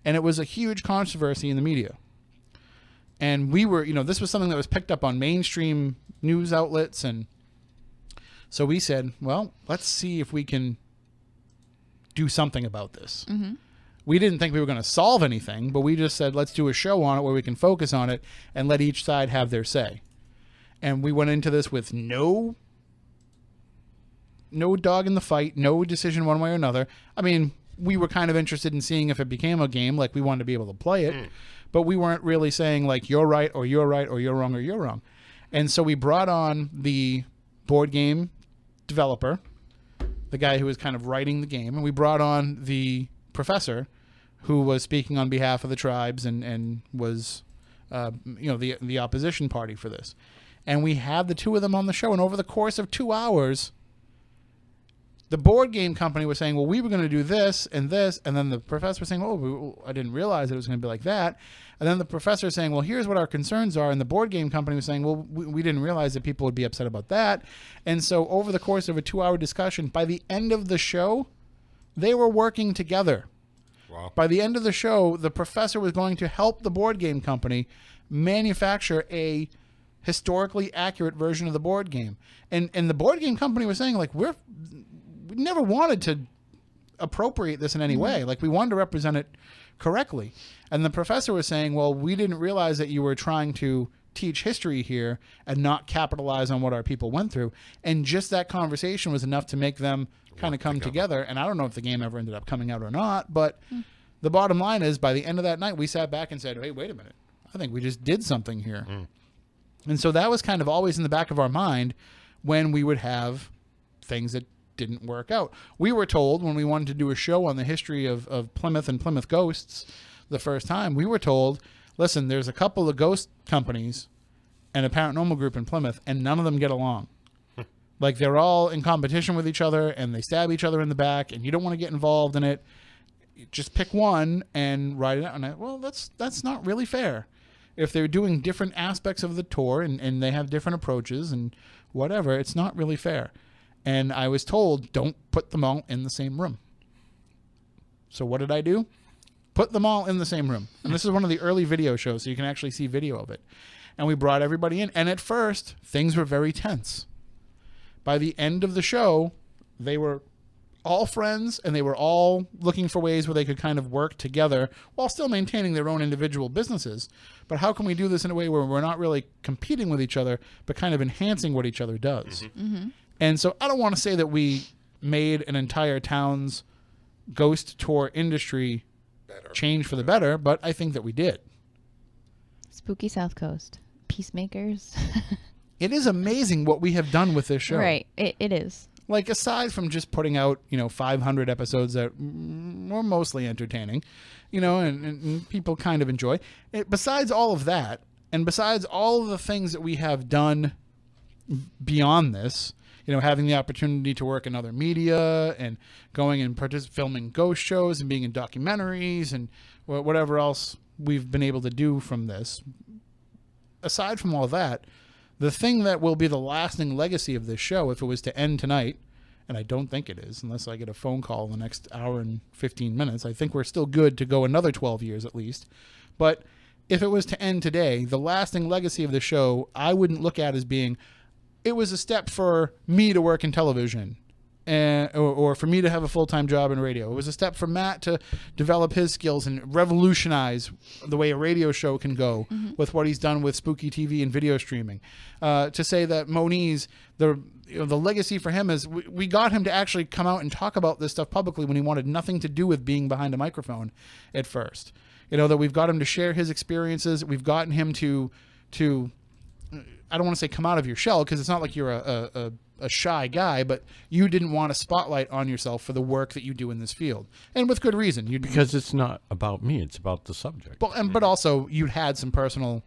And it was a huge controversy in the media. And we were, this was something that was picked up on mainstream news outlets, and So we said, well, let's see if we can do something about this. We didn't think we were going to solve anything, but we just said, let's do a show on it where we can focus on it and let each side have their say. And we went into this with no dog in the fight, no decision one way or another. I mean, we were kind of interested in seeing if it became a game, like we wanted to be able to play it, but we weren't really saying like you're right or you're right or you're wrong or you're wrong. And so we brought on the board game developer, the guy who was kind of writing the game, and we brought on the professor who was speaking on behalf of the tribes and was the opposition party for this. And we had the two of them on the show, and over the course of 2 hours, the board game company was saying, well, we were going to do this, and then the professor was saying, oh, I didn't realize it was going to be like that. And then the professor saying, well, here's what our concerns are, and the board game company was saying, well, we didn't realize that people would be upset about that. And so over the course of a 2-hour discussion, by the end of the show, they were working together. Wow. By the end of the show, the professor was going to help the board game company manufacture a historically accurate version of the board game. And the board game company was saying, like, we never wanted to appropriate this in any way. Like, we wanted to represent it correctly. And the professor was saying, well, we didn't realize that you were trying to teach history here and not capitalize on what our people went through. And just that conversation was enough to make them kind of come together. And I don't know if the game ever ended up coming out or not, but the bottom line is, by the end of that night, we sat back and said, hey, wait a minute. I think we just did something here. And so that was kind of always in the back of our mind when we would have things that didn't work out. We were told when we wanted to do a show on the history of Plymouth and Plymouth ghosts the first time, we were told, listen, there's a couple of ghost companies and a paranormal group in Plymouth, and none of them get along. Like, they're all in competition with each other, and they stab each other in the back, and you don't want to get involved in it. Just pick one and write it out. And well, that's not really fair. If they're doing different aspects of the tour and they have different approaches and whatever, it's not really fair. And I was told, don't put them all in the same room. So what did I do? Put them all in the same room. And this is one of the early video shows, so you can actually see video of it. And we brought everybody in. And at first, things were very tense. By the end of the show, they were all friends, and they were all looking for ways where they could kind of work together while still maintaining their own individual businesses. But how can we do this in a way where we're not really competing with each other, but kind of enhancing what each other does? And so I don't want to say that we made an entire town's ghost tour industry change for the better, but I think that we did. Spooky South Coast. Peacemakers. It is amazing what we have done with this show. Right. It is. Like, aside from just putting out, 500 episodes that were mostly entertaining, and people kind of enjoy. Besides all of that, and besides all of the things that we have done beyond this, having the opportunity to work in other media and going and filming ghost shows and being in documentaries and whatever else we've been able to do from this. Aside from all that, the thing that will be the lasting legacy of this show, if it was to end tonight, and I don't think it is, unless I get a phone call in the next hour and 15 minutes, I think we're still good to go another 12 years at least. But if it was to end today, the lasting legacy of the show, I wouldn't look at as being, it was a step for me to work in television, or for me to have a full-time job in radio. It was a step for Matt to develop his skills and revolutionize the way a radio show can go with what he's done with spooky TV and video streaming. To say that Moniz, the legacy for him is we got him to actually come out and talk about this stuff publicly when he wanted nothing to do with being behind a microphone at first. That we've got him to share his experiences. We've gotten him to I don't want to say come out of your shell, because it's not like you're a shy guy, but you didn't want a spotlight on yourself for the work that you do in this field, and with good reason. Because it's not about me; it's about the subject. But also you'd had some personal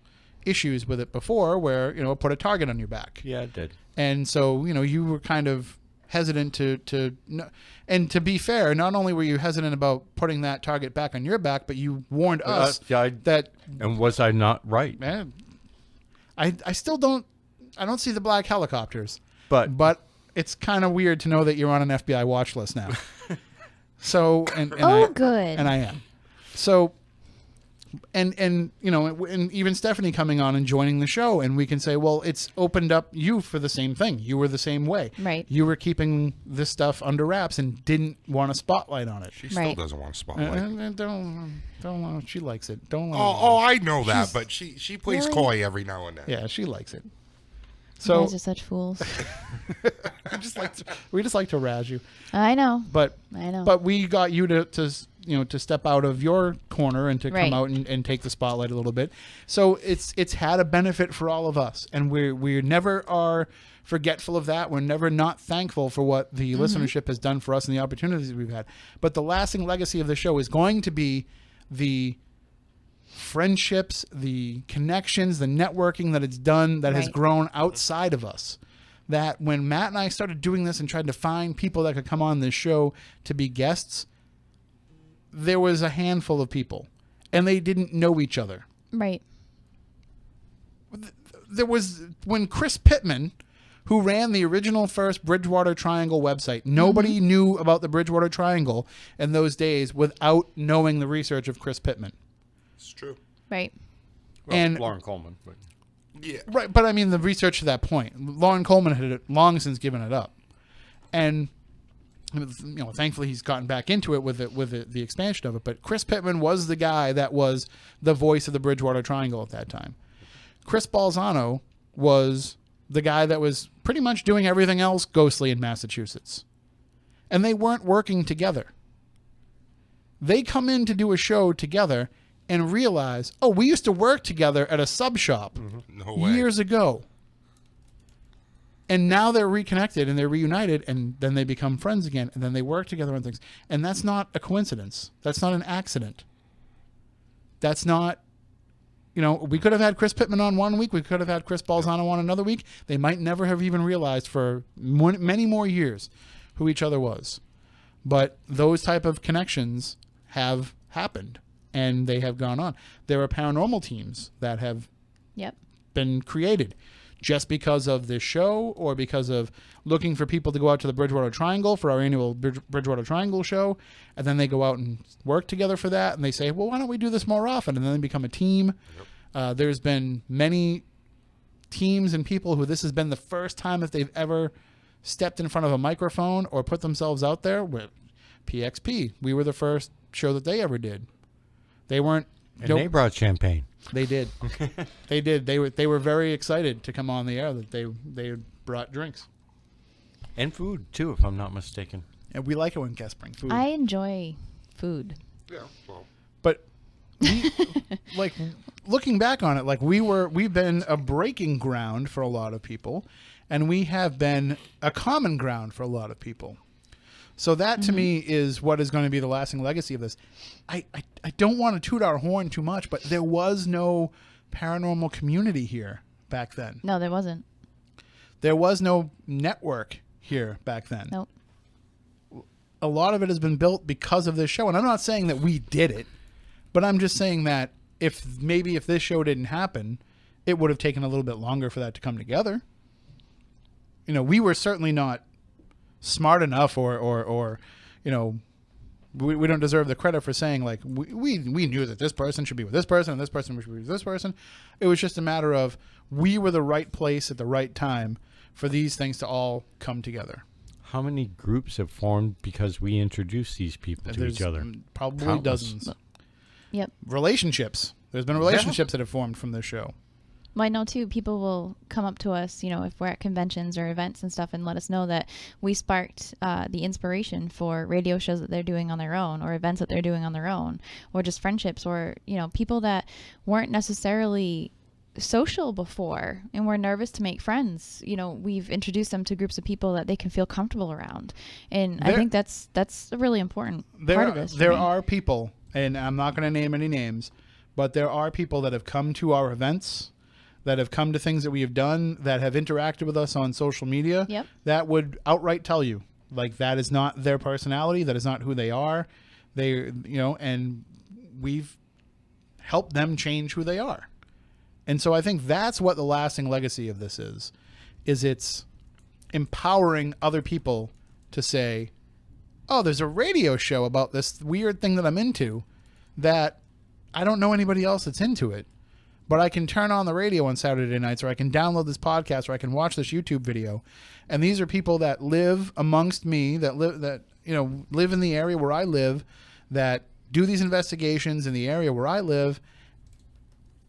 issues with it before, where it put a target on your back. Yeah, it did. And so you were kind of hesitant to and to be fair, not only were you hesitant about putting that target back on your back, but you warned us that. And was I not right? Man, I still don't see the black helicopters. But it's kind of weird to know that you're on an FBI watch list now. So, and good. And I am. So And you know, and even Stephanie coming on and joining the show, and we can say, well, it's opened up you for the same thing. You were the same way. Right. You were keeping this stuff under wraps and didn't want a spotlight on it. She still doesn't want a spotlight. Don't. She likes it. Don't. I know that, but she plays coy every now and then. Yeah, she likes it. You So guys are such fools. we just like to razz you, I know. but I know. But we got you to step out of your corner and to Right. come out and take the spotlight a little bit. So it's had a benefit for all of us, and we never are forgetful of that. We're never not thankful for what the listenership has done for us and the opportunities we've had. But the lasting legacy of the show is going to be the friendships, the connections, the networking that it's done that has Right. grown outside of us. That when Matt and I started doing this and tried to find people that could come on this show to be guests, there was a handful of people, and they didn't know each other. Right. There was, when Chris Pittman, who ran the original first Bridgewater Triangle website, nobody knew about the Bridgewater Triangle in those days without knowing the research of Chris Pittman. It's true. Right. Well, And- Lauren Coleman. But Yeah. Right, but I mean the research to that point. Lauren Coleman had long since given it up, and thankfully he's gotten back into it with the expansion of it. But Chris Pittman was the guy that was the voice of the Bridgewater Triangle at that time. Chris Balzano was the guy that was pretty much doing everything else ghostly in Massachusetts, and they weren't working together. They come in to do a show together and realize, oh, we used to work together at a sub shop No way. years ago. And now they're reconnected and they're reunited, and then they become friends again, and then they work together on things. And that's not a coincidence. That's not an accident. That's not, we could have had Chris Pittman on one week. We could have had Chris Balzano on another week. They might never have even realized for many more years who each other was. But those type of connections have happened, and they have gone on. There are paranormal teams that have Yep. been created just because of this show, or because of looking for people to go out to the Bridgewater Triangle for our annual Bridgewater Triangle show, and then they go out and work together for that, and they say, well, why don't we do this more often? And then they become a team. There's been many teams and people who this has been the first time that they've ever stepped in front of a microphone or put themselves out there. With PXP, we were the first show that they ever did. They weren't. and they brought champagne. They did. They did. They were very excited to come on the air. That they brought drinks, And food, too, if I'm not mistaken. and we like it when guests bring food. I enjoy food. Yeah. Well, But we, like, looking back on it, like we've been a breaking ground for a lot of people, and we have been a common ground for a lot of people. So that to me is what is going to be the lasting legacy of this. I don't want to toot our horn too much, but there was no paranormal community here back then. No, there wasn't. There was no network here back then. Nope. A lot of it has been built because of this show, and I'm not saying that we did it, but I'm just saying that if this show didn't happen, it would have taken a little bit longer for that to come together. We were certainly not smart enough, or we don't deserve the credit for saying, like, we knew that this person should be with this person and this person should be with this person. It was just a matter of we were the right place at the right time for these things to all come together. How many groups have formed because we introduced these people to each other? Probably Countless. dozens. Yep. Relationships. There's been relationships that have formed from this show. Well, I know too, people will come up to us, if we're at conventions or events and stuff, and let us know that we sparked the inspiration for radio shows that they're doing on their own, or events that they're doing on their own, or just friendships, or, people that weren't necessarily social before and were nervous to make friends. We've introduced them to groups of people that they can feel comfortable around. And I think that's a really important part of this. There are people, and I'm not going to name any names, but there are people that have come to our events, that have come to things that we have done, that have interacted with us on social media, Yep. that would outright tell you, like, that is not their personality, that is not who they are. And we've helped them change who they are. And so I think that's what the lasting legacy of this is it's empowering other people to say, oh, there's a radio show about this weird thing that I'm into that I don't know anybody else that's into it. But I can turn on the radio on Saturday nights, or I can download this podcast, or I can watch this YouTube video. And these are people that live amongst me, that live in the area where I live, that do these investigations in the area where I live,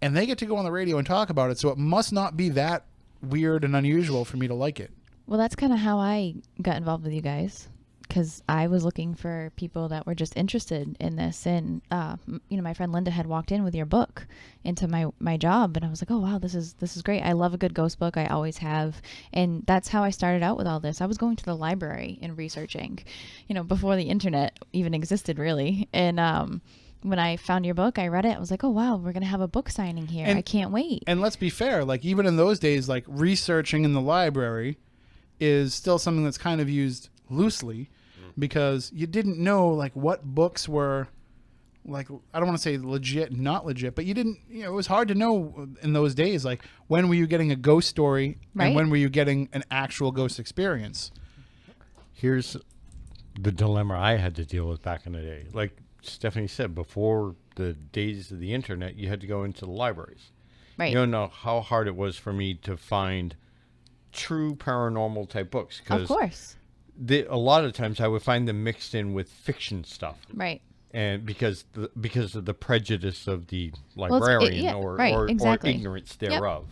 and they get to go on the radio and talk about it. So it must not be that weird and unusual for me to like it. Well, that's kind of how I got involved with you guys, because I was looking for people that were just interested in this. And, my friend Linda had walked in with your book into my job, and I was like, oh, wow, this is great. I love a good ghost book. I always have. And that's how I started out with all this. I was going to the library and researching, before the internet even existed, really. And, when I found your book, I read it. I was like, oh, wow, we're going to have a book signing here. I can't wait. And let's be fair. Like, even in those days, like, researching in the library is still something that's kind of used loosely, because you didn't know, like, what books were, like, I don't want to say legit, not legit, but you didn't, it was hard to know in those days, like, when were you getting a ghost story and when were you getting an actual ghost experience? Here's the dilemma I had to deal with back in the day. Like Stephanie said, before the days of the internet, you had to go into the libraries. Right. You don't know how hard it was for me to find true paranormal type books. Of course. A lot of times I would find them mixed in with fiction stuff. Right. And because of the prejudice of the librarian or ignorance thereof.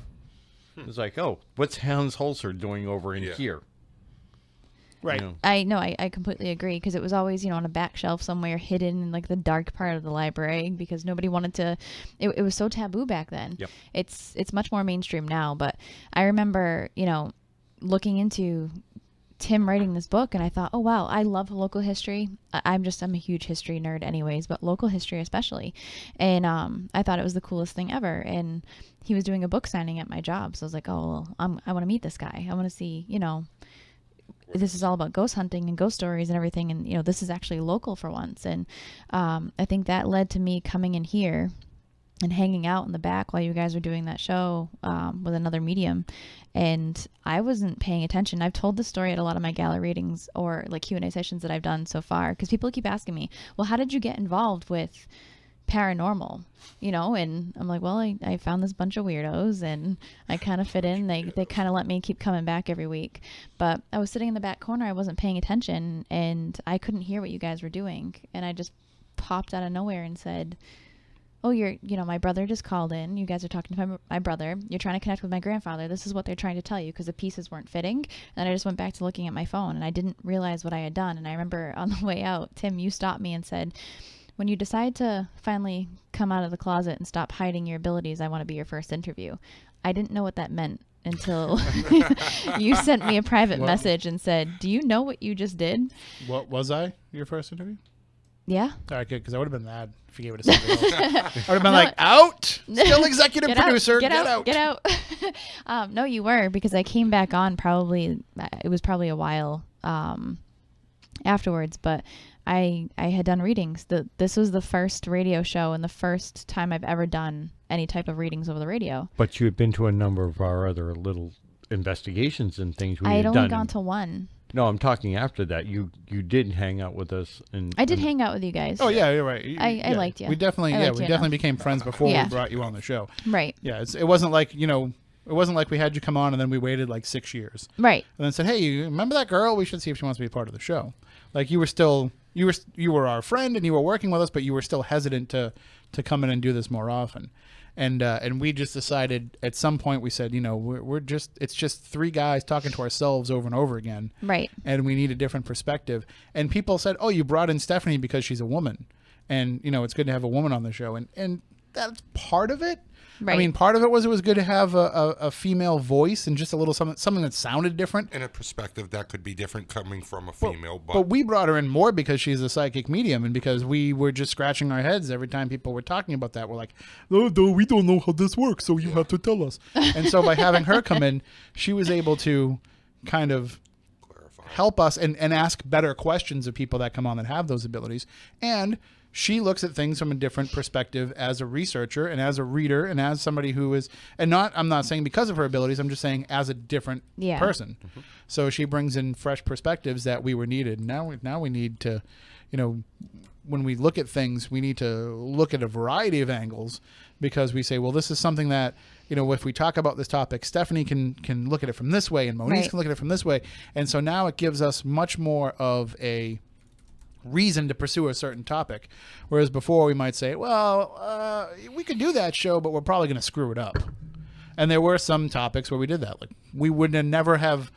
Yep. It's like, oh, what's Hans Holzer doing over in here? Right. I completely agree, because it was always, on a back shelf somewhere hidden in like the dark part of the library, because nobody wanted to, it was so taboo back then. Yep. It's much more mainstream now, but I remember, looking into Tim writing this book, and I thought, oh wow, I love local history. I'm a huge history nerd anyways, but local history especially. And I thought it was the coolest thing ever. And he was doing a book signing at my job, so I was like, oh, well, I want to meet this guy. I want to see, this is all about ghost hunting and ghost stories and everything, and this is actually local for once. And I think that led to me coming in here and hanging out in the back while you guys were doing that show with another medium, and I wasn't paying attention. I've told this story at a lot of my gala readings or like Q&A sessions that I've done so far, because people keep asking me, well, how did you get involved with paranormal, and I'm like, well, I found this bunch of weirdos and I kind of fit in. They kind of let me keep coming back every week, but I was sitting in the back corner. I wasn't paying attention, and I couldn't hear what you guys were doing, and I just popped out of nowhere and said, oh, my brother just called in. You guys are talking to my brother. You're trying to connect with my grandfather. This is what they're trying to tell you, because the pieces weren't fitting. And I just went back to looking at my phone, and I didn't realize what I had done. And I remember on the way out, Tim, you stopped me and said, when you decide to finally come out of the closet and stop hiding your abilities, I want to be your first interview. I didn't know what that meant until you sent me a private message and said, do you know what you just did? What was I your first interview? Yeah. All right, good, because I would have been mad if you gave it to somebody else. I would have been like, out! Still executive producer, get out. Get out. No, you were, because I came back on it was probably a while afterwards, but I had done readings. This was the first radio show and the first time I've ever done any type of readings over the radio. But you had been to a number of our other little investigations and things we had done. I had only gone to one. No, I'm talking after that. You did hang out with us, and I did hang out with you guys. Oh yeah, you're right. I liked you. We definitely became friends before we brought you on the show. Right. Yeah, it wasn't like it wasn't like we had you come on and then we waited like 6 years. Right. And then said, hey, you remember that girl? We should see if she wants to be part of the show. Like you were our friend and you were working with us, but you were still hesitant to come in and do this more often. And we just decided at some point, we said, it's just three guys talking to ourselves over and over again. Right. And we need a different perspective. And people said, oh, you brought in Stephanie because she's a woman. And, it's good to have a woman on the show. And that's part of it. Right. I mean, part of it was good to have a female voice and just a little something that sounded different. And a perspective that could be different coming from a female. But we brought her in more because she's a psychic medium and because we were just scratching our heads every time people were talking about that. We're like, oh, no, we don't know how this works, so you have to tell us. And so by having her come in, she was able to kind of help us and ask better questions of people that come on that have those abilities. And she looks at things from a different perspective as a researcher and as a reader and as somebody who is, I'm not saying because of her abilities, I'm just saying as a different person. Mm-hmm. So she brings in fresh perspectives that we were needed. Now we need to, when we look at things, we need to look at a variety of angles, because we say, well, this is something that, if we talk about this topic, Stephanie can look at it from this way, and Moniz Right. can look at it from this way. And so now it gives us much more of a reason to pursue a certain topic. Whereas before we might say, well, we could do that show, but we're probably going to screw it up. And there were some topics where we did that. Like, we would never have,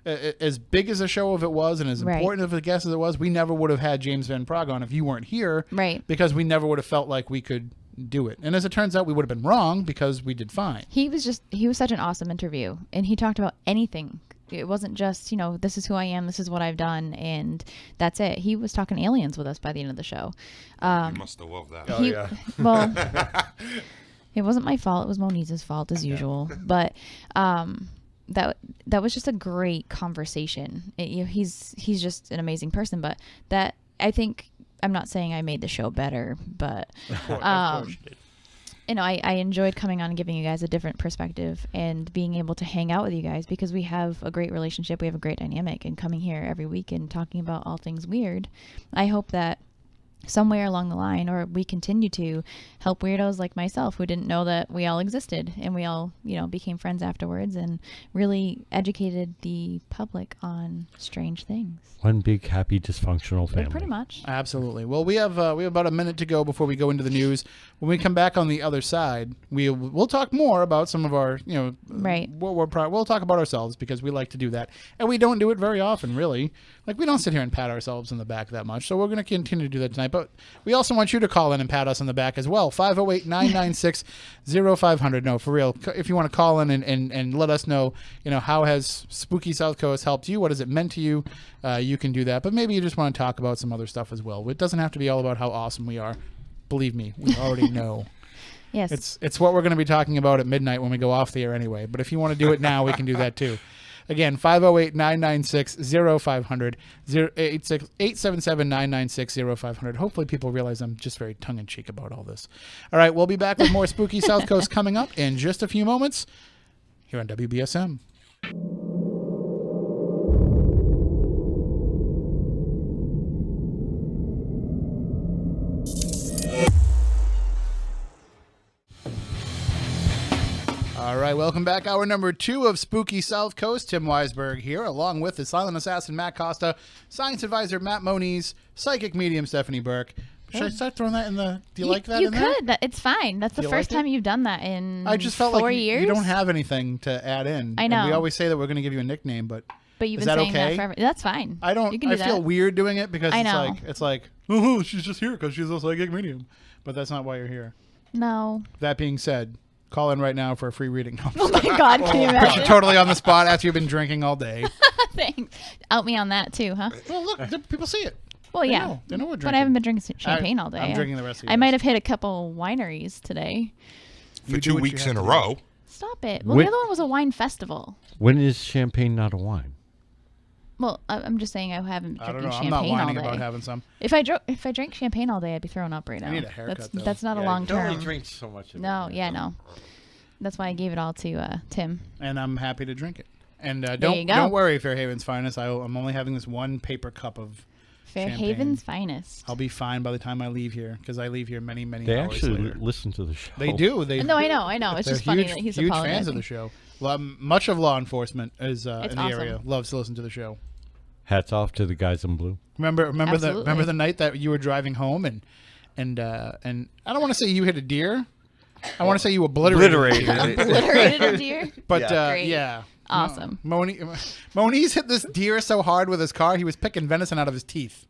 as big as a show as it was and as Right. important of a guest as it was, we never would have had James Van Praagh on if you weren't here. Right. Because we never would have felt like we could do it. And as it turns out, we would have been wrong because we did fine. He was such an awesome interview, and he talked about anything. It wasn't just, this is who I am, this is what I've done, and that's it. He was talking aliens with us by the end of the show. You must have loved that. Oh, yeah. Well, it wasn't my fault. It was Moniz's fault as usual. But that was just a great conversation. He's just an amazing person. But that, I think, I'm not saying I made the show better, but Of course you did. I enjoyed coming on and giving you guys a different perspective and being able to hang out with you guys, because we have a great relationship. We have a great dynamic, and coming here every week and talking about all things weird. I hope that somewhere along the line, or we continue to help weirdos like myself who didn't know that we all existed, and we all, became friends afterwards and really educated the public on strange things. One big, happy, dysfunctional family. Pretty much. Absolutely. Well, we have about a minute to go before we go into the news. When we come back on the other side, we'll talk more about some of our, Right. We'll talk about ourselves, because we like to do that, and we don't do it very often, really. Like, we don't sit here and pat ourselves in the back that much. So we're going to continue to do that tonight. But we also want you to call in and pat us on the back as well. 508-996-0500. No, for real. If you want to call in and let us know, how has Spooky South Coast helped you? What has it meant to you? You can do that. But maybe you just want to talk about some other stuff as well. It doesn't have to be all about how awesome we are. Believe me, we already know. Yes. It's what we're going to be talking about at midnight when we go off the air anyway. But if you want to do it now, we can do that too. Again, 508-996-0500, 877-996-0500. Hopefully people realize I'm just very tongue-in-cheek about all this. All right, we'll be back with more Spooky South Coast coming up in just a few moments here on WBSM. All right, welcome back. Hour number 2 of Spooky South Coast. Tim Weisberg here, along with the silent assassin Matt Costa, science advisor Matt Moniz, psychic medium Stephanie Burke. Should I start throwing that in the? Do you like that? You in there? could. It's fine. That's the you first like it? time you've done that in I just felt 4 like years. you don't have anything to add in. I know. And we always say that we're going to give you a nickname, but But you've is been that saying okay? that forever. That's fine. I don't. You can do I feel that. weird doing it because I know. it's like oh, she's just here because she's a psychic medium, but that's not why you're here. No. That being said, call in right now for a free reading. Oh my God! Can you Put imagine? you totally on the spot after you've been drinking all day. Thanks. Out me on that too, huh? Well, look, people see it. Well, They yeah. know. They know we're But drinking. I haven't been drinking champagne all day. I'm drinking the rest of I yours. might have hit a couple wineries today. For You do 2 what you weeks have in a to. row. Stop it. Well, Wait. the other one was a wine festival. When is champagne not a wine? Well, I'm just saying I haven't been I don't drinking know. I'm not champagne all whining day. about having some. If I drank champagne all day, I'd be throwing up right now. need a haircut, That's though. that's not a long term. drink so much. No, yeah, no. That's why I gave it all to Tim. And I'm happy to drink it. And you don't go. worry, Fairhaven's Finest. I'm only having this one paper cup of Fairhaven's finest. I'll be fine by the time I leave here because I leave here many They hours actually later. listen to the show. They do. They No, I know. It's they're just funny huge, that he's huge apologizing. fans of the show. Much of law enforcement is in the awesome. area. Loves to listen to the show. Hats off to the guys in blue. Remember Absolutely. the night that you were driving home and I don't want to say you hit a deer. I want to say you obliterated a deer. Obliterated a deer. But Great. yeah. Awesome. Moniz hit this deer so hard with his car, he was picking venison out of his teeth.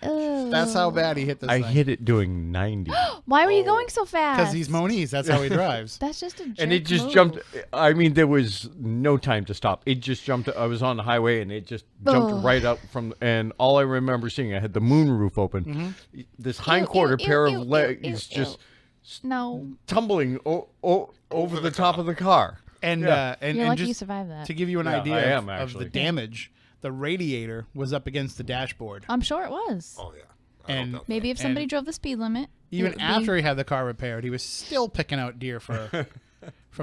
Ugh. That's how bad he hit this I thing. hit it doing 90. Why were you going so fast? Because he's Moniz. That's how he drives. That's just a jerk And it just move. jumped. I mean, there was no time to stop. It just jumped. I was on the highway, and it just jumped Ugh. right up from. And all I remember seeing, I had the moon roof open. This hind quarter ew, pair ew, of ew, legs ew, just No. tumbling over the top of the car. And Yeah. and You're lucky you just survived that. to give you an Yeah, idea I am, of the actually. damage, the radiator was up against the dashboard. I'm sure it was. Oh, yeah. I And don't doubt Maybe if somebody and drove the speed limit. it even would be- after he had the car repaired, he was still picking out deer from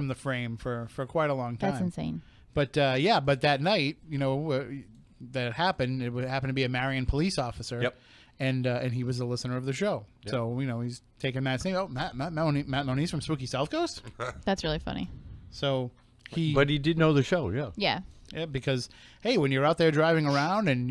the frame for quite a long time. That's insane. But but that night, that happened. It would happen to be a Marion police officer. Yep. and he was a listener of the show. Yeah. So he's taking Matt's name. Oh, Matt Moniz from Spooky South Coast. That's really funny. So But he did know the show, yeah. Yeah. Yeah, because hey, when you're out there driving around and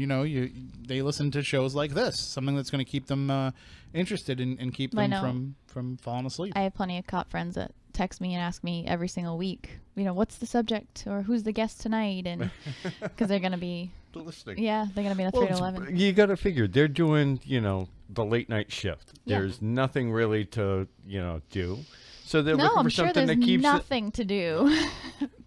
they listen to shows like this, something that's going to keep them interested and keep them from falling asleep. I have plenty of cop friends that text me and ask me every single week, what's the subject or who's the guest tonight, and because they're going to be listening. Yeah, they're going to be in the 3 to 11. You got to figure they're doing the late night shift. Yeah. There's nothing really to do, so they're No, looking I'm for sure something there's that keeps nothing to do.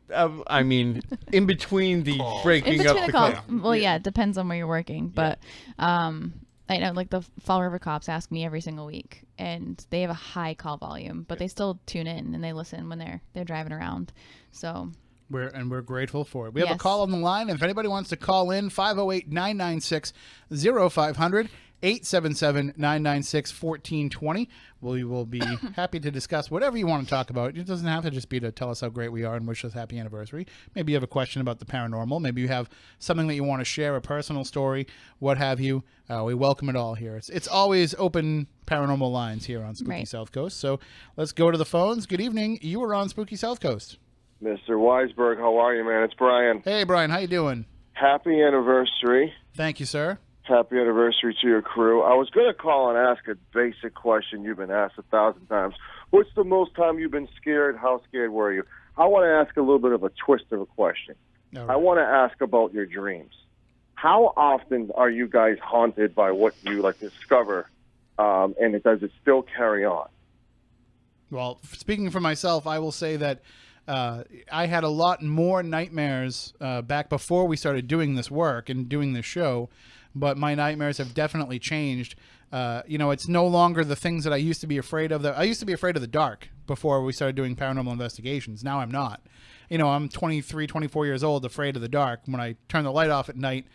I mean, in between the breaking In up between the the calls. call. Well, yeah, it depends on where you're working. But I know, like, the Fall River cops ask me every single week, and they have a high call volume, but they still tune in and they listen when they're driving around. So we're grateful for it. We have a Yes. call on the line. If anybody wants to call in, 508-996-0500, 877-996-1420. We will be happy to discuss whatever you want to talk about. It doesn't have to just be to tell us how great we are and wish us happy anniversary. Maybe you have a question about the paranormal. Maybe you have something that you want to share, a personal story, what have you. We welcome it all here. It's always open paranormal lines here on Spooky Right. South Coast. So let's go to the phones. Good evening. You were on Spooky South Coast. Mr. Weisberg, how are you, man? It's Brian. Hey, Brian. How you doing? Happy anniversary. Thank you, sir. Happy anniversary to your crew. I was going to call and ask a basic question you've been asked 1,000 times. What's the most time you've been scared? How scared were you? I want to ask a little bit of a twist of a question. All I right. want to ask about your dreams. How often are you guys haunted by what you discover, and does it still carry on? Well, speaking for myself, I will say that I had a lot more nightmares back before we started doing this work and doing this show, but my nightmares have definitely changed. It's no longer the things that I used to be afraid of. I used to be afraid of the dark before we started doing paranormal investigations. Now I'm not. I'm 23, 24 years old, afraid of the dark. When I turn the light off at night,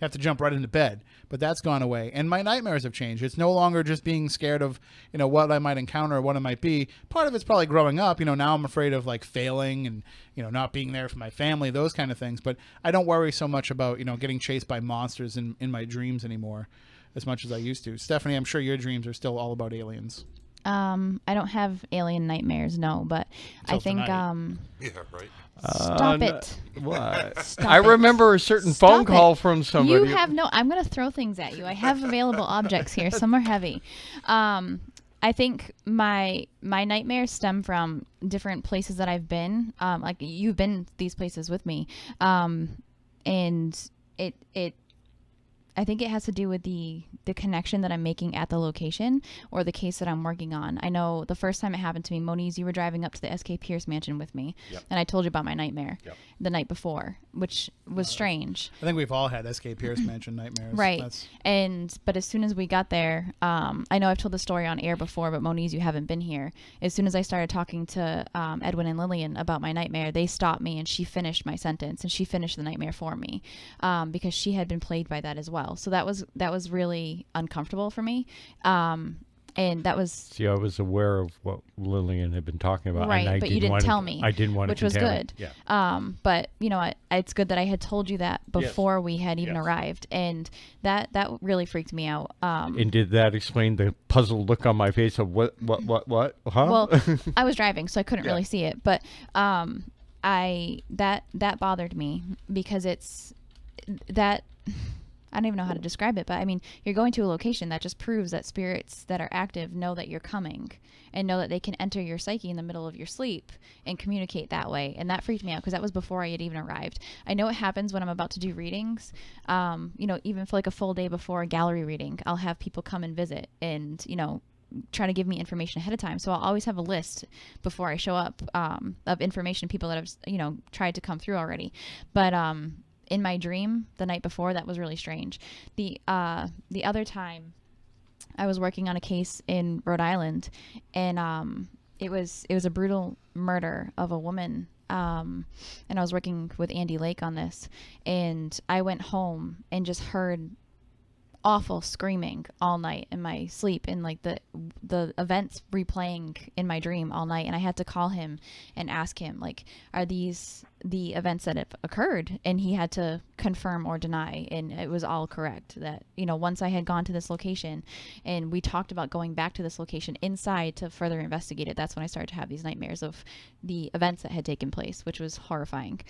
I have to jump right into bed. But that's gone away. And my nightmares have changed. It's no longer just being scared of, what I might encounter or what it might be. Part of it's probably growing up. Now I'm afraid of failing and, not being there for my family, those kind of things. But I don't worry so much about, getting chased by monsters in my dreams anymore as much as I used to. Stephanie, I'm sure your dreams are still all about aliens. I don't have alien nightmares, no, but I Till think tonight. Yeah, right. stop it. What? Stop I it. remember a certain Stop phone it. call from somebody. You have I'm going to throw things at you. I have available objects here. Some are heavy. I think my nightmares stem from different places that I've been. Like you've been these places with me. And it I think it has to do with the connection that I'm making at the location or the case that I'm working on. I know the first time it happened to me, Moniz, you were driving up to the S.K. Pierce mansion with me, Yep. and I told you about my nightmare Yep. the night before, which was strange. I think we've all had S.K. Pierce Mansion nightmares. Right. That's- But as soon as we got there, I know I've told the story on air before, but Moniz, you haven't been here. As soon as I started talking to Edwin and Lillian about my nightmare, they stopped me and she finished my sentence and she finished the nightmare for me because she had been plagued by that as well. So that was really uncomfortable for me. And that was See, I was aware of what Lillian had been talking about. right, and I but you didn't didn't want tell to, me, I didn't want which to was contaminate. good. Yeah. But it's good that I had told you that before we had even Yes. arrived, and that really freaked me out. And did that explain the puzzled look on my face of what? Huh? Well, I was driving, so I couldn't Yeah. really see it, but that bothered me because it's that. I don't even know how to describe it, but I mean, you're going to a location that just proves that spirits that are active know that you're coming and know that they can enter your psyche in the middle of your sleep and communicate that way. And that freaked me out because that was before I had even arrived. I know it happens when I'm about to do readings, even for like a full day before a gallery reading, I'll have people come and visit and, try to give me information ahead of time. So I'll always have a list before I show up of information, people that have, tried to come through already. But, in my dream the night before, that was really strange. The other time I was working on a case in Rhode Island, and it was a brutal murder of a woman. And I was working with Andy Lake on this, and I went home and just heard awful screaming all night in my sleep, and like the events replaying in my dream all night. And I had to call him and ask him, like, are these the events that have occurred? And he had to confirm or deny, and it was all correct. That, you know, once I had gone to this location and we talked about going back to this location inside to further investigate it, that's when I started to have these nightmares of the events that had taken place, which was horrifying.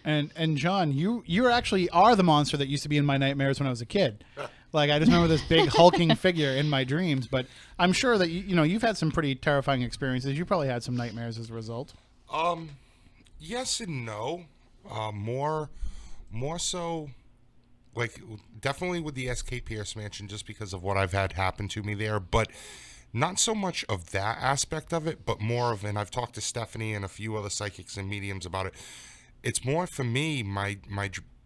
And John, you actually are the monster that used to be in my nightmares when I was a kid. Like, I just remember this big hulking figure in my dreams. But I'm sure that you know, you've had some pretty terrifying experiences. You probably had some nightmares as a result. Yes and no. More so, like, definitely with the SK Pierce Mansion, just because of what I've had happen to me there. But not so much of that aspect of it, but more of, and I've talked to Stephanie and a few other psychics and mediums about it. It's more for me, my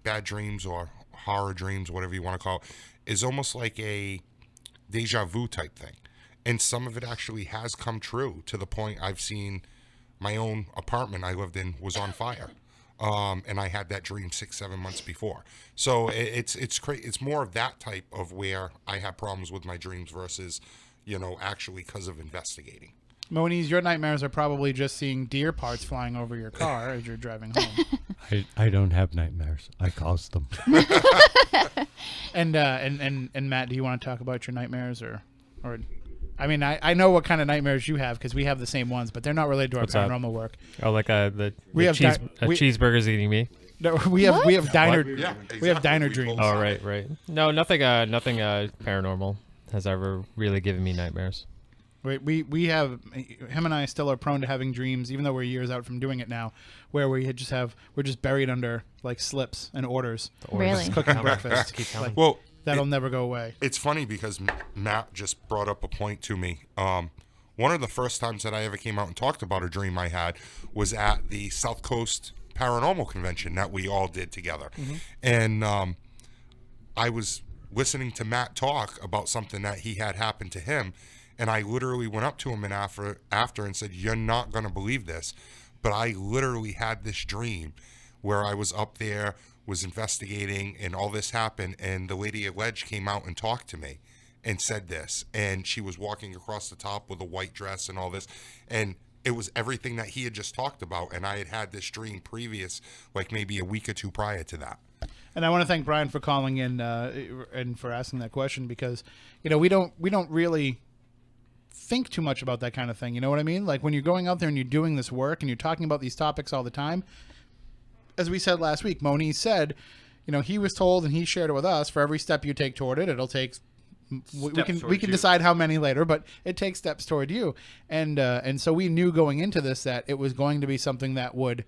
bad dreams or horror dreams, whatever you want to call it, is almost like a deja vu type thing. And some of it actually has come true, to the point I've seen my own apartment I lived in was on fire. And I had that dream 6-7 months before. So it's more of that type of where I have problems with my dreams versus, you know, actually because of investigating. Moniz, your nightmares are probably just seeing deer parts flying over your car as you're driving home. I don't have nightmares. I cause them. And Matt, do you want to talk about your nightmares, or I mean, I know what kind of nightmares you have because we have the same ones, but they're not related to our paranormal work. Oh, like the have cheeseburgers eating me. No, we have diner Exactly. we have diner dreams. Oh, right. No, nothing paranormal has ever really given me nightmares. We have, him and I still are prone to having dreams, even though we're years out from doing it now, where we're just buried under like slips and orders. Really? Just cooking breakfast. Like, Well, that'll never go away. it's funny because Matt just brought up a point to me. One of the first times that I ever came out and talked about a dream I had was at the South Coast Paranormal Convention that we all did together. Mm-hmm. And I was listening to Matt talk about something that he had happened to him. And I literally went up to him and after and said, "You're not going to believe this, but I literally had this dream where I was up there, was investigating, and all this happened. And the lady alleged came out and talked to me and said this. And she was walking across the top with a white dress and all this. And it was everything that he had just talked about. And I had this dream previous, like maybe a week or two prior to that." And I want to thank Brian for calling in and for asking that question, because, you know, we don't really think too much about that kind of thing. You know what I mean? Like, when you're going out there and you're doing this work and you're talking about these topics all the time, as we said last week, Moniz said, you know, he was told and he shared it with us, for every step you take toward it, it'll take, we can decide how many later, but it takes steps toward you. And so we knew going into this that it was going to be something that would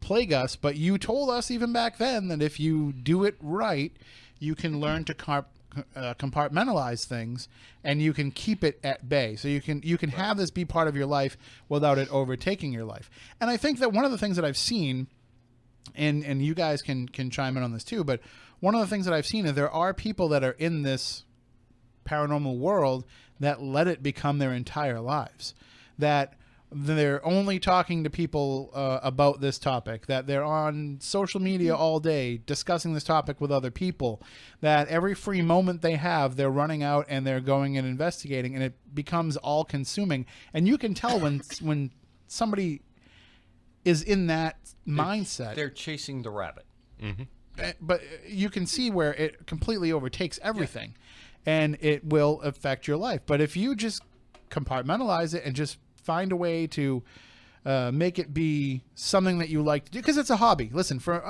plague us, but you told us even back then that if you do it right, you can learn to compartmentalize things, and you can keep it at bay. So you can have this be part of your life without it overtaking your life. And I think that one of the things that I've seen, and you guys can chime in on this too, but one of the things that I've seen is there are people that are in this paranormal world that let it become their entire lives, that they're only talking to people about this topic, that they're on social media all day discussing this topic with other people, that every free moment they have, they're running out and they're going and investigating, and it becomes all consuming. And you can tell when somebody is in that mindset. They're chasing the rabbit. Mm-hmm. But you can see where it completely overtakes everything, and it will affect your life. But if you just compartmentalize it and just find a way to make it be something that you like to do, because it's a hobby. Listen, for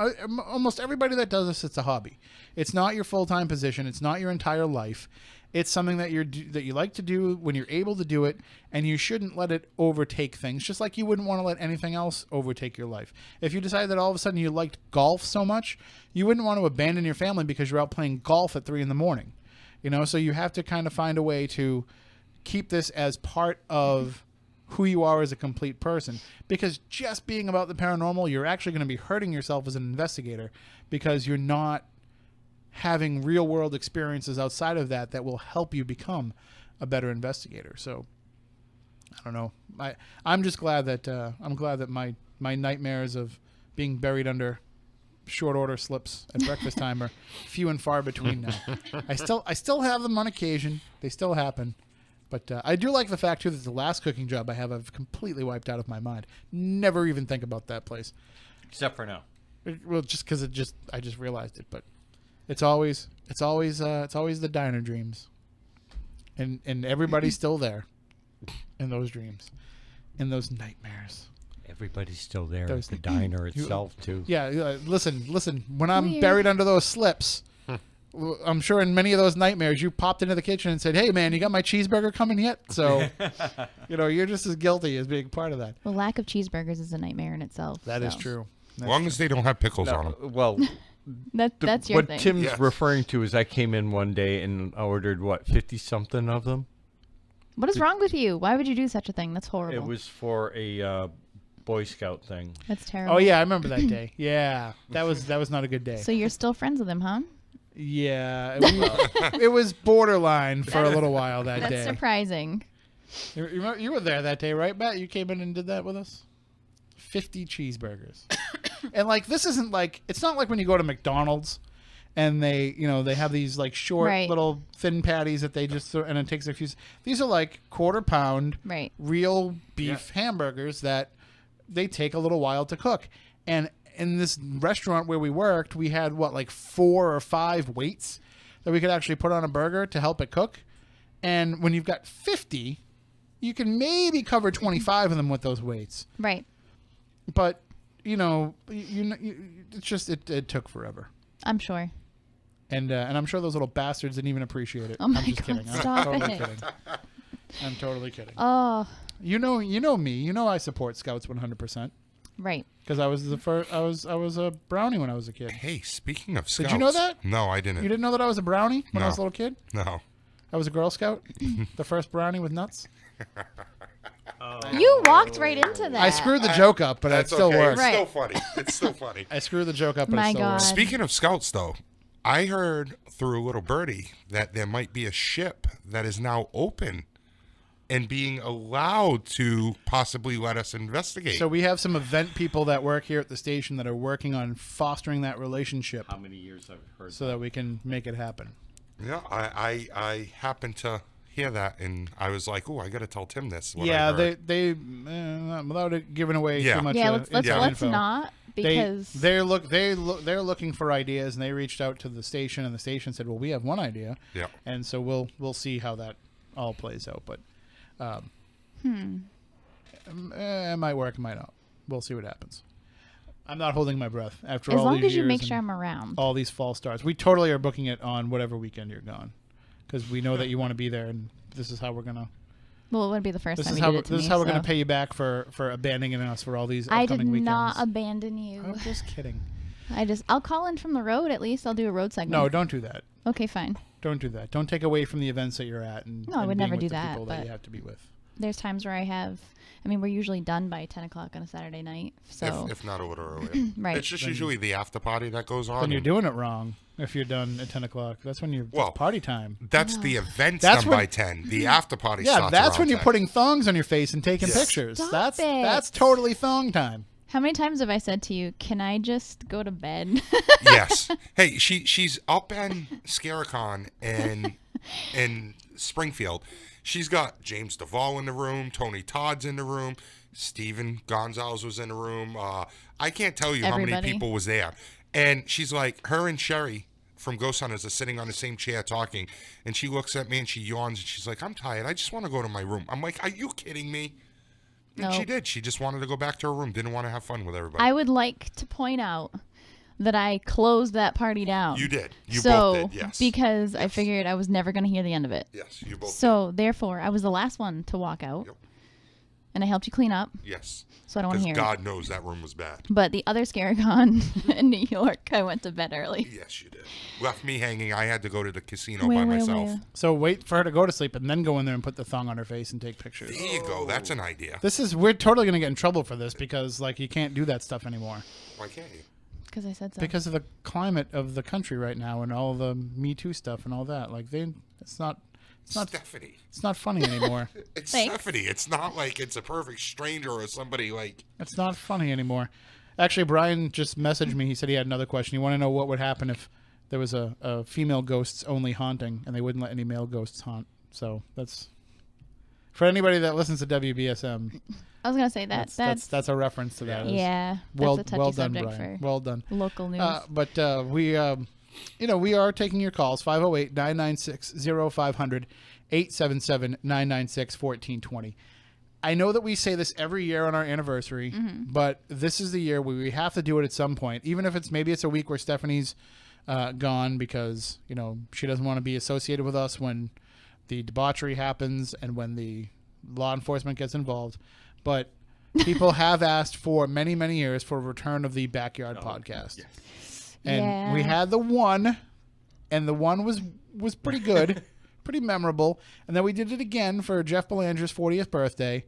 almost everybody that does this, it's a hobby. It's not your full-time position. It's not your entire life. It's something that you like to do when you're able to do it, and you shouldn't let it overtake things, just like you wouldn't want to let anything else overtake your life. If you decide that all of a sudden you liked golf so much, you wouldn't want to abandon your family because you're out playing golf at 3 a.m. You know, so you have to kind of find a way to keep this as part of who you are as a complete person, because just being about the paranormal, you're actually going to be hurting yourself as an investigator, because you're not having real world experiences outside of that will help you become a better investigator. So I don't know. I'm just glad that my nightmares of being buried under short order slips at breakfast time are few and far between now. I still have them on occasion. They still happen. But I do like the fact, too, that the last cooking job I have, I've completely wiped out of my mind. Never even think about that place. Except for now. Well, just because I just realized it. But it's always the diner dreams. And everybody's still there in those dreams, in those nightmares. Everybody's still there at the diner itself, too. Yeah, listen. When I'm Weird. buried under those slips, I'm sure in many of those nightmares, you popped into the kitchen and said, "Hey, man, you got my cheeseburger coming yet?" So, you're just as guilty as being part of that. Well, lack of cheeseburgers is a nightmare in itself. That is so. true. As long as they don't have pickles on them. Well, That's your what thing. Tim's Yes. referring to is I came in one day and ordered, 50-something of them? What is wrong with you? Why would you do such a thing? That's horrible. It was for a Boy Scout thing. That's terrible. Oh yeah, I remember that day. Yeah, that was not a good day. So you're still friends with him, huh? Yeah, it was borderline for a little while that That's day. surprising. You were there that day, right, Matt? You came in and did that with us. 50 cheeseburgers. And this isn't it's not like when you go to McDonald's and they have these short Right. little thin patties that they just throw, and it takes a few. These are quarter pound Right. real beef hamburgers that they take a little while to cook. And in this restaurant where we worked, we had 4 or 5 weights that we could actually put on a burger to help it cook. And when you've got 50, you can maybe cover 25 of them with those weights. Right. But it's just it took forever, I'm sure. and I'm sure those little bastards didn't even appreciate it. Oh my I'm just God, kidding. I'm stop totally it. kidding. I'm totally kidding. Oh, You know me. You know I support Scouts 100% right. because I was the first. I was a brownie when I was a kid. Hey, speaking of Scouts. Did you know that? No, I didn't. You didn't know that I was a brownie when I was a No. little kid? No. I was a Girl Scout, the first brownie with nuts. You walked right into that. I screwed the joke up, but it That's still okay. works. It's Right. still funny. It's still funny. I screwed the joke up, but My it still God. works. Speaking of Scouts, though, I heard through a little birdie that there might be a ship that is now open and being allowed to possibly let us investigate. So we have some event people that work here at the station that are working on fostering that relationship How many years I've heard so that we can make it happen. yeah, I happened to hear that, and I was like, "Oh, I got to tell Tim this." what I Yeah, heard. they without it giving away Yeah. too much. Yeah, let's info, not because they're looking for ideas, and they reached out to the station, and the station said, "Well, we have one idea." Yeah. And so we'll see how that all plays out, but it might work, it might not. We'll see what happens. I'm not holding my breath after as all long these as you years make and sure I'm around. all these false starts. We totally are booking it on whatever weekend you're gone, because we know that you want to be there, and this is how we're gonna. Well, it wouldn't be the first This time is you how did it to this is me, how we're gonna so. pay you back for abandoning us for all these I did upcoming weekends. not abandon you. I'm just kidding. I'll call in from the road at least. I'll do a road segment. No, don't do that. Okay, fine. Don't do that. Don't take away from the events that you're at. And, No, I and would being never with do the that, people that but- you have to be with. There's times where we're usually done by 10 o'clock on a Saturday night. So, if not a little earlier. Right. It's just usually the after party that goes on. When you're and doing it wrong, if you're done at 10 o'clock, that's when you're Well, party time. that's the event's That's done when- by 10. The after party Yeah, starts that's around when you're 10. putting thongs on your face and taking Yes. pictures. Stop it. That's totally thong time. how many times have I said to you, can I just go to bed? Yes. Hey, she's up in Scaricon in Springfield. She's got James Duvall in the room, Tony Todd's in the room, Steven Gonzalez was in the room. I can't tell you how many Everybody. people was there. And she's like, her and Sherry from Ghost Hunters are sitting on the same chair talking. And she looks at me and she yawns and she's like, I'm tired. I just want to go to my room. I'm like, are you kidding me? And No. she did. She just wanted to go back to her room. Didn't want to have fun with everybody. I would like to point out that I closed that party down. You did. You so, both did, yes. because I figured I was never going to hear the end of it. Yes, you both So, therefore, I was the last one to walk out. Yep. And I helped you clean up, did. Yes. so I don't want to Because hear God knows that room was bad. it. But the other Scaricon in New York, I went to bed early. Yes, you did. Left me hanging. I had to go to the casino by myself. So wait for her to go to sleep and then go in there and put the thong on her face and take pictures. There you go. That's an idea. We're totally going to get in trouble for this because you can't do that stuff anymore Why can't you? Because I said so. because of the climate of the country right now and all the Me Too stuff and all that. It's not Stephanie. It's not funny anymore. It's Thanks. Stephanie. It's not like it's a perfect stranger or somebody like. It's not funny anymore. Actually, Brian just messaged me. He said he had another question. He wanted to know what would happen if there was a female ghosts only haunting and they wouldn't let any male ghosts haunt. So that's for anybody that listens to WBSM. I was gonna say that's a reference to that. yeah. Well, That's a touchy well done, subject Brian. for Well done. local news. But we are taking your calls 508-996-0500 877-996-1420. I know that we say this every year on our anniversary, but this is the year where we have to do it at some point, even if maybe it's a week where Stephanie's gone because she doesn't want to be associated with us when the debauchery happens and when the law enforcement gets involved. But people have asked for many, many years for a return of the Backyard podcast. Yes. And we had the one, and the one was pretty good, pretty memorable. And then we did it again for Jeff Belanger's 40th birthday,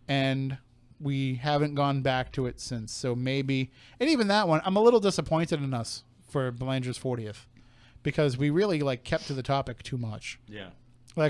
and we haven't gone back to it since. So maybe, and even that one, I'm a little disappointed in us for Belanger's 40th because we really kept to the topic too much. Yeah.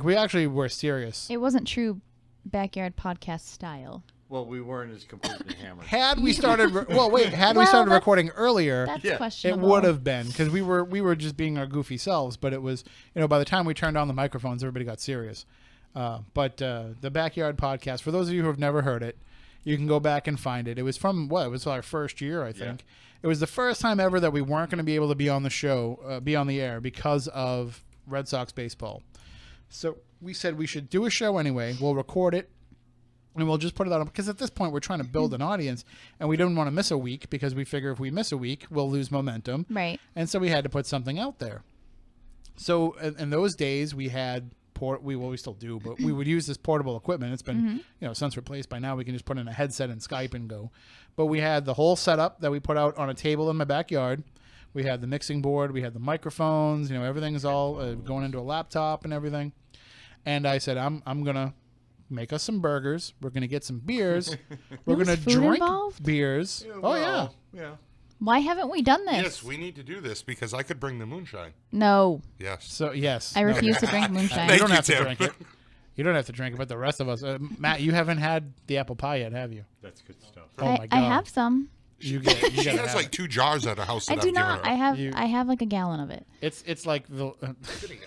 We actually were serious. it wasn't true backyard podcast style. Well, we weren't as completely hammered. Had we started, we started that's- recording earlier, That's Yeah. it questionable. would have been because we were just being our goofy selves. But it was, by the time we turned on the microphones, everybody got serious. But the Backyard podcast, for those of you who have never heard it, you can go back and find it. It was from it was our first year, I think. Yeah. It was the first time ever that we weren't going to be able to be on the show, be on the air because of Red Sox baseball. So we said we should do a show anyway. We'll record it. And we'll just put it out because at this point we're trying to build an audience, and we didn't want to miss a week because we figure if we miss a week, we'll lose momentum. Right. And so we had to put something out there. So in those days we had we still do, but we would use this portable equipment. It's been since replaced by now. We can just put in a headset and Skype and go. But we had the whole setup that we put out on a table in my backyard. We had the mixing board. We had the microphones. Everything's all going into a laptop and everything. And I said, I'm gonna make us some burgers. We're going to get some beers. We're was going to food drink involved? beers. Yeah. Why haven't we done this? Yes, we need to do this because I could bring the moonshine. No. Yes. So, yes. I refuse to drink moonshine. You don't have to Tim. drink it. You don't have to drink it, but the rest of us. Matt, you haven't had the apple pie yet, have you? That's good stuff. Oh, my God. I have some. You She gotta has have it. 2 jars at her house. I That do I've given not. her. I have like a gallon of it. It's like the.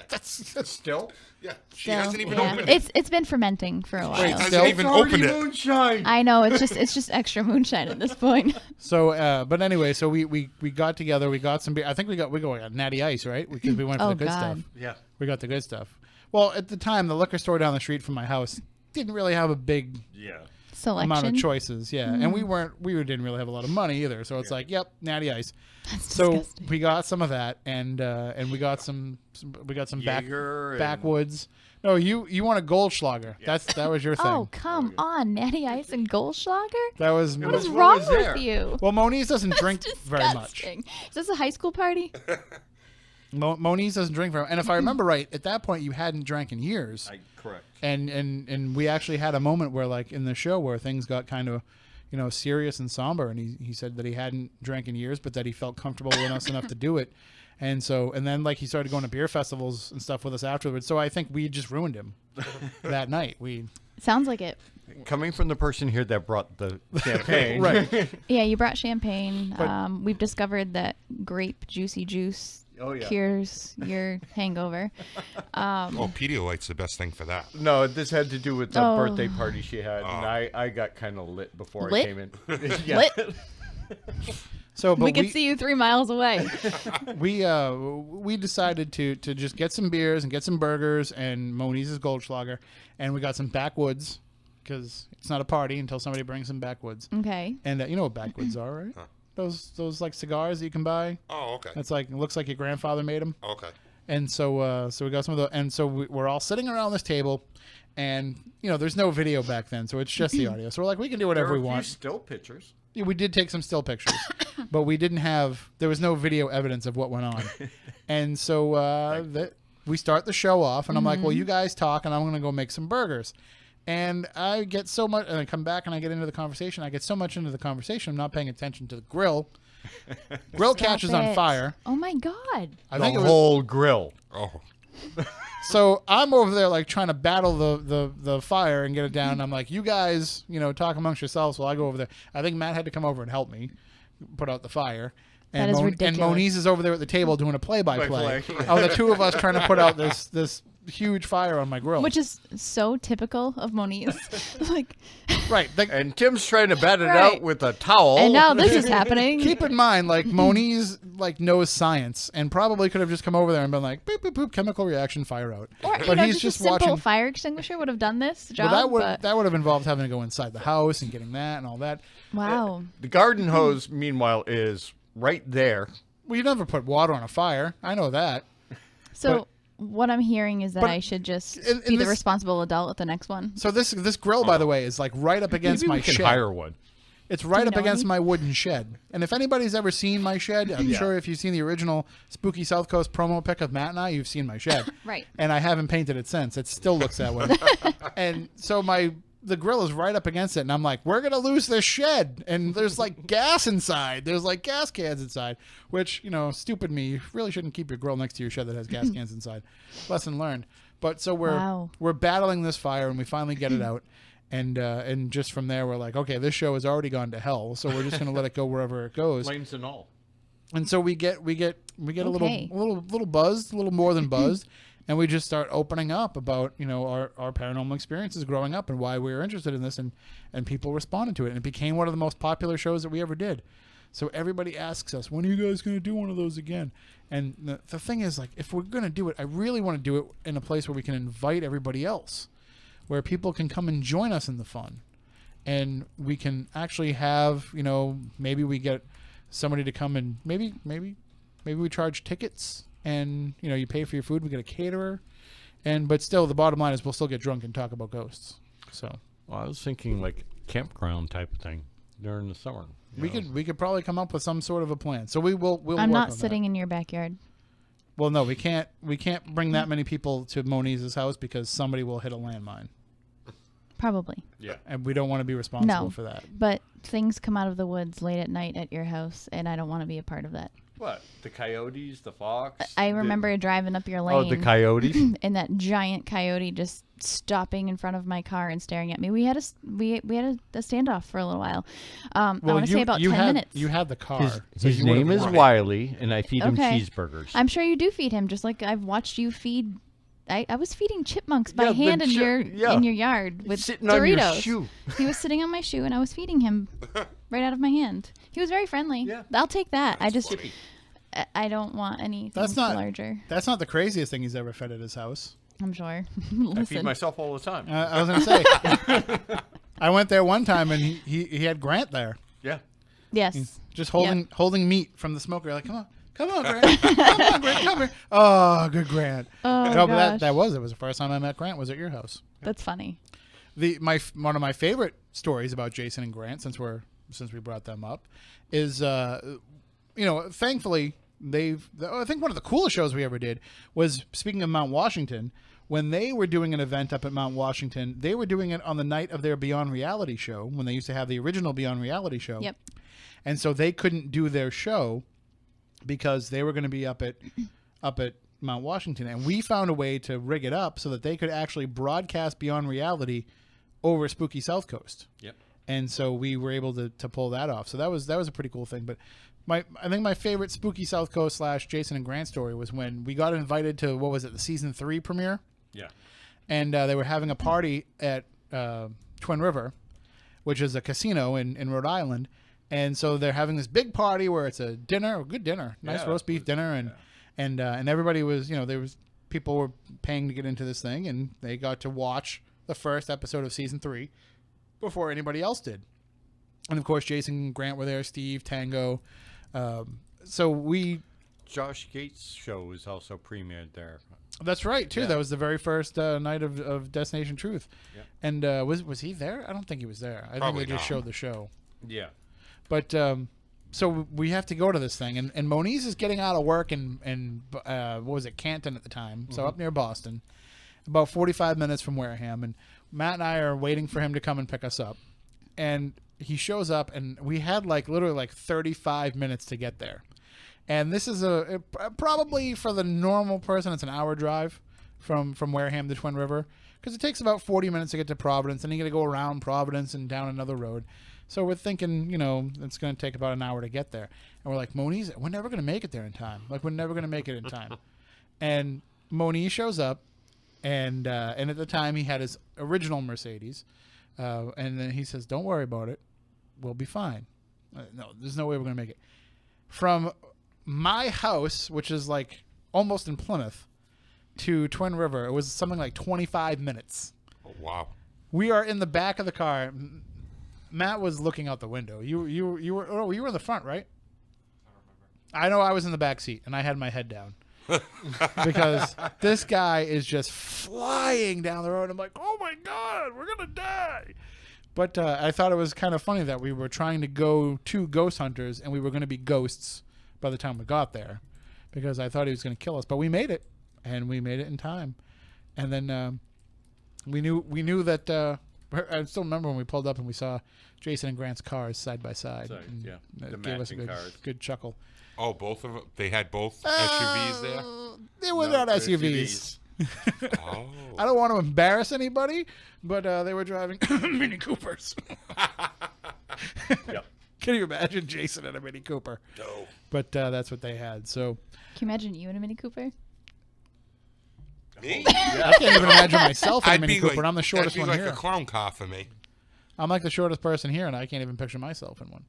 That's still. Yeah, she So, hasn't even yeah. opened it. It's been fermenting for a while. Wait, hasn't Still? even opened it. Moonshine. I know it's just extra moonshine at this point. So, but anyway, so we got together. We got some beer. I think we got Natty Ice, right? Because we went for Oh, the good God. stuff. Yeah. We got the good stuff. Well, at the time, the liquor store down the street from my house didn't really have a big Yeah. Selection. amount of choices. Yeah, and we didn't really have a lot of money either. So it's like, yep, Natty Ice. So disgusting. we got some of that, and we got some Jaeger and- backwoods. No, you want a Goldschlager. That was your thing. Oh, come on. Natty Ice and Goldschlager? That was What is what wrong was with there? you? well, Moniz doesn't drink very much. Disgusting. Is this a high school party? Moniz doesn't drink very much. And if I remember right, at that point you hadn't drank in years. Correct. And we actually had a moment where, like, in the show where things got kind of, serious and somber, and he said that he hadn't drank in years, but that he felt comfortable with us enough to do it. And then like he started going to beer festivals and stuff with us afterwards. So I think we just ruined him that night. Sounds like it. Coming from the person here that brought the champagne. Right. Yeah, you brought champagne. But- We've discovered that grape juicy juice Oh, yeah. cures your hangover. Oh, Pedialyte's the best thing for that. No, this had to do with the Oh. birthday party she had, and I got kind of lit before Lit? I came in. Yeah. Lit? So, but We can see you 3 miles away. we decided to just get some beers and get some burgers and Moniz's Goldschlager, and we got some backwoods because it's not a party until somebody brings some backwoods. Okay. And you know what backwoods are, right? Those like cigars that you can buy. Oh, okay. It's like it looks like your grandfather made them. Okay. And so we got some of those, and so we're all sitting around this table, and there's no video back then, so it's just the audio. So we're like, we can do whatever we want. Still pictures. Yeah, we did take some still pictures, but we didn't have. There was no video evidence of what went on, and so we start the show off, and I'm like, well, you guys talk, and I'm gonna go make some burgers. And I get so much, and I come back and I get into the conversation. I get so much into the conversation, I'm not paying attention to the grill. Grill catches on it. fire. Oh my God. I The think it was, whole grill. Oh, so I'm over there like trying to battle the fire and get it down. And I'm like, you guys, talk amongst yourselves while I go over there. I think Matt had to come over and help me put out the fire. That And is and ridiculous. Moniz is over there at the table doing a play-by-play Play-by-play. of the two of us trying to put out this huge fire on my grill. Which is so typical of Moniz. Like, right. And Tim's trying to bat it Right. out with a towel. and now this is happening. Keep in mind, like Moniz knows science and probably could have just come over there and been like, boop, boop, boop, chemical reaction, fire out. Or, But he's just just a simple watching. fire extinguisher would have done this job. Well, but that would have involved having to go inside the house and getting that and all that. wow. The garden hose, meanwhile, is right there. Well, you never put water on a fire. I know that. So what I'm hearing is that but I should just in be the this- responsible adult at the next one. So this grill, by the way, is like right up against Maybe my we can shed. hire one. It's right you up know against any? my wooden shed. And if anybody's ever seen my shed, I'm sure if you've seen the original Spooky South Coast promo pic of Matt and I, you've seen my shed. Right. And I haven't painted it since. It still looks that way. And so the grill is right up against it. And I'm like, we're going to lose this shed. And there's like gas inside. There's like gas cans inside, which, stupid me. You really shouldn't keep your grill next to your shed that has gas cans inside. Lesson learned. But so Wow. we're battling this fire and we finally get it out. And just from there, we're like, okay, this show has already gone to hell, so we're just going to let it go wherever it goes. Flames and all. And so we get a Okay. little buzzed, a little more than buzzed, and we just start opening up about our paranormal experiences growing up and why we were interested in this, and people responded to it, and it became one of the most popular shows that we ever did. So everybody asks us, when are you guys going to do one of those again? And the thing is, like, if we're going to do it, I really want to do it in a place where we can invite everybody else, where people can come and join us in the fun. And we can actually have, maybe we get somebody to come and maybe we charge tickets and, you pay for your food. We get a caterer. But still, the bottom line is we'll still get drunk and talk about ghosts. So Well, I was thinking like campground type of thing during the summer. we could probably come up with some sort of a plan. So we'll I'm work not on sitting in your backyard. that. Well, no, we can't bring that many people to Moniz's house because somebody will hit a landmine. Probably. Yeah. And we don't want to be responsible No. for that. But things come out of the woods late at night at your house, and I don't want to be a part of that. What? The coyotes, the fox? I remember driving up your lane. Oh, the coyotes? And that giant coyote just stopping in front of my car and staring at me. We had a standoff for a little while. I want to say about 10 minutes. You had the car. His name is Wiley, and I feed him Okay. cheeseburgers. I'm sure you do feed him, just like I've watched you feed. I was feeding chipmunks by Yeah, the hand in yeah. your yard with Sitting Doritos. on your shoe. He was sitting on my shoe, and I was feeding him right out of my hand. He was very friendly. Yeah. I'll take that. I don't want anything That's not larger. That's not the craziest thing he's ever fed at his house. I'm sure. I feed Listen, myself all the time. I was gonna say. I went there one time and he had Grant there, Yeah. yes. just holding meat from the smoker. Like, come on, Grant, come here. Oh, good Grant. Oh No, but gosh, it was the first time I met Grant was at your house. that's funny. One of my favorite stories about Jason and Grant, since we brought them up, is thankfully I think one of the coolest shows we ever did was, speaking of Mount Washington, when they were doing an event up at Mount Washington. They were doing it on the night of their Beyond Reality show, when they used to have the original Beyond Reality show. Yep. And so they couldn't do their show because they were going to be up at Mount Washington, and we found a way to rig it up so that they could actually broadcast Beyond Reality over Spooky South Coast. Yep. And so we were able to pull that off. So that was a pretty cool thing. But I think my favorite Spooky South Coast / Jason and Grant story was when we got invited to, what was it, the season 3 premiere, Yeah. and they were having a party at Twin River, which is a casino in Rhode Island. And so they're having this big party where it's a good dinner, nice Yeah, roast beef dinner, and everybody was, people were paying to get into this thing, and they got to watch the first episode of season 3 before anybody else did. And of course, Jason and Grant were there, Steve, Tango. Josh Gates' show was also premiered there. That's right, too. Yeah. That was the very first night of Destination Truth. Yeah. And was he there? I don't think he was there. I Probably think they just not. showed the show. Yeah. But so we have to go to this thing, and Moniz is getting out of work in what was it, Canton at the time, so up near Boston, about 45 minutes from Wareham, and Matt and I are waiting for him to come and pick us up, and he shows up, and we had literally 35 minutes to get there, and this is probably for the normal person it's an hour drive from Wareham to Twin River, because it takes about 40 minutes to get to Providence, and you got to go around Providence and down another road. So we're thinking, it's going to take about an hour to get there. And we're like, Moniz, we're never going to make it there in time. Like, we're never going to make it in time. And Moniz shows up, and at the time he had his original Mercedes. And then he says, don't worry about it. We'll be fine. No, there's no way we're going to make it. From my house, which is like almost in Plymouth, to Twin River, it was something like 25 minutes. Oh, wow. We are in the back of the car. Matt was looking out the window. You were in the front, right? I know I was in the back seat, and I had my head down. Because this guy is just flying down the road. I'm like, oh my God, we're going to die. But I thought it was kind of funny that we were trying to go to ghost hunters, and we were going to be ghosts by the time we got there, because I thought he was going to kill us. But we made it, and we made it in time. And then we knew that I still remember when we pulled up and we saw Jason and Grant's cars side by side. Yeah, the Gave us a matching cars. good chuckle. Oh, both of them? They had both SUVs there? They were not SUVs. Oh. I don't want to embarrass anybody, but they were driving Mini Coopers. Yep. Can you imagine Jason in a Mini Cooper? No. But that's what they had. So Can you imagine you in a Mini Cooper? Me? I can't even imagine myself in a I'd Mini be Cooper. like, And I'm the shortest that'd one be like here. a clown car for me. I'm like the shortest person here, and I can't even picture myself in one.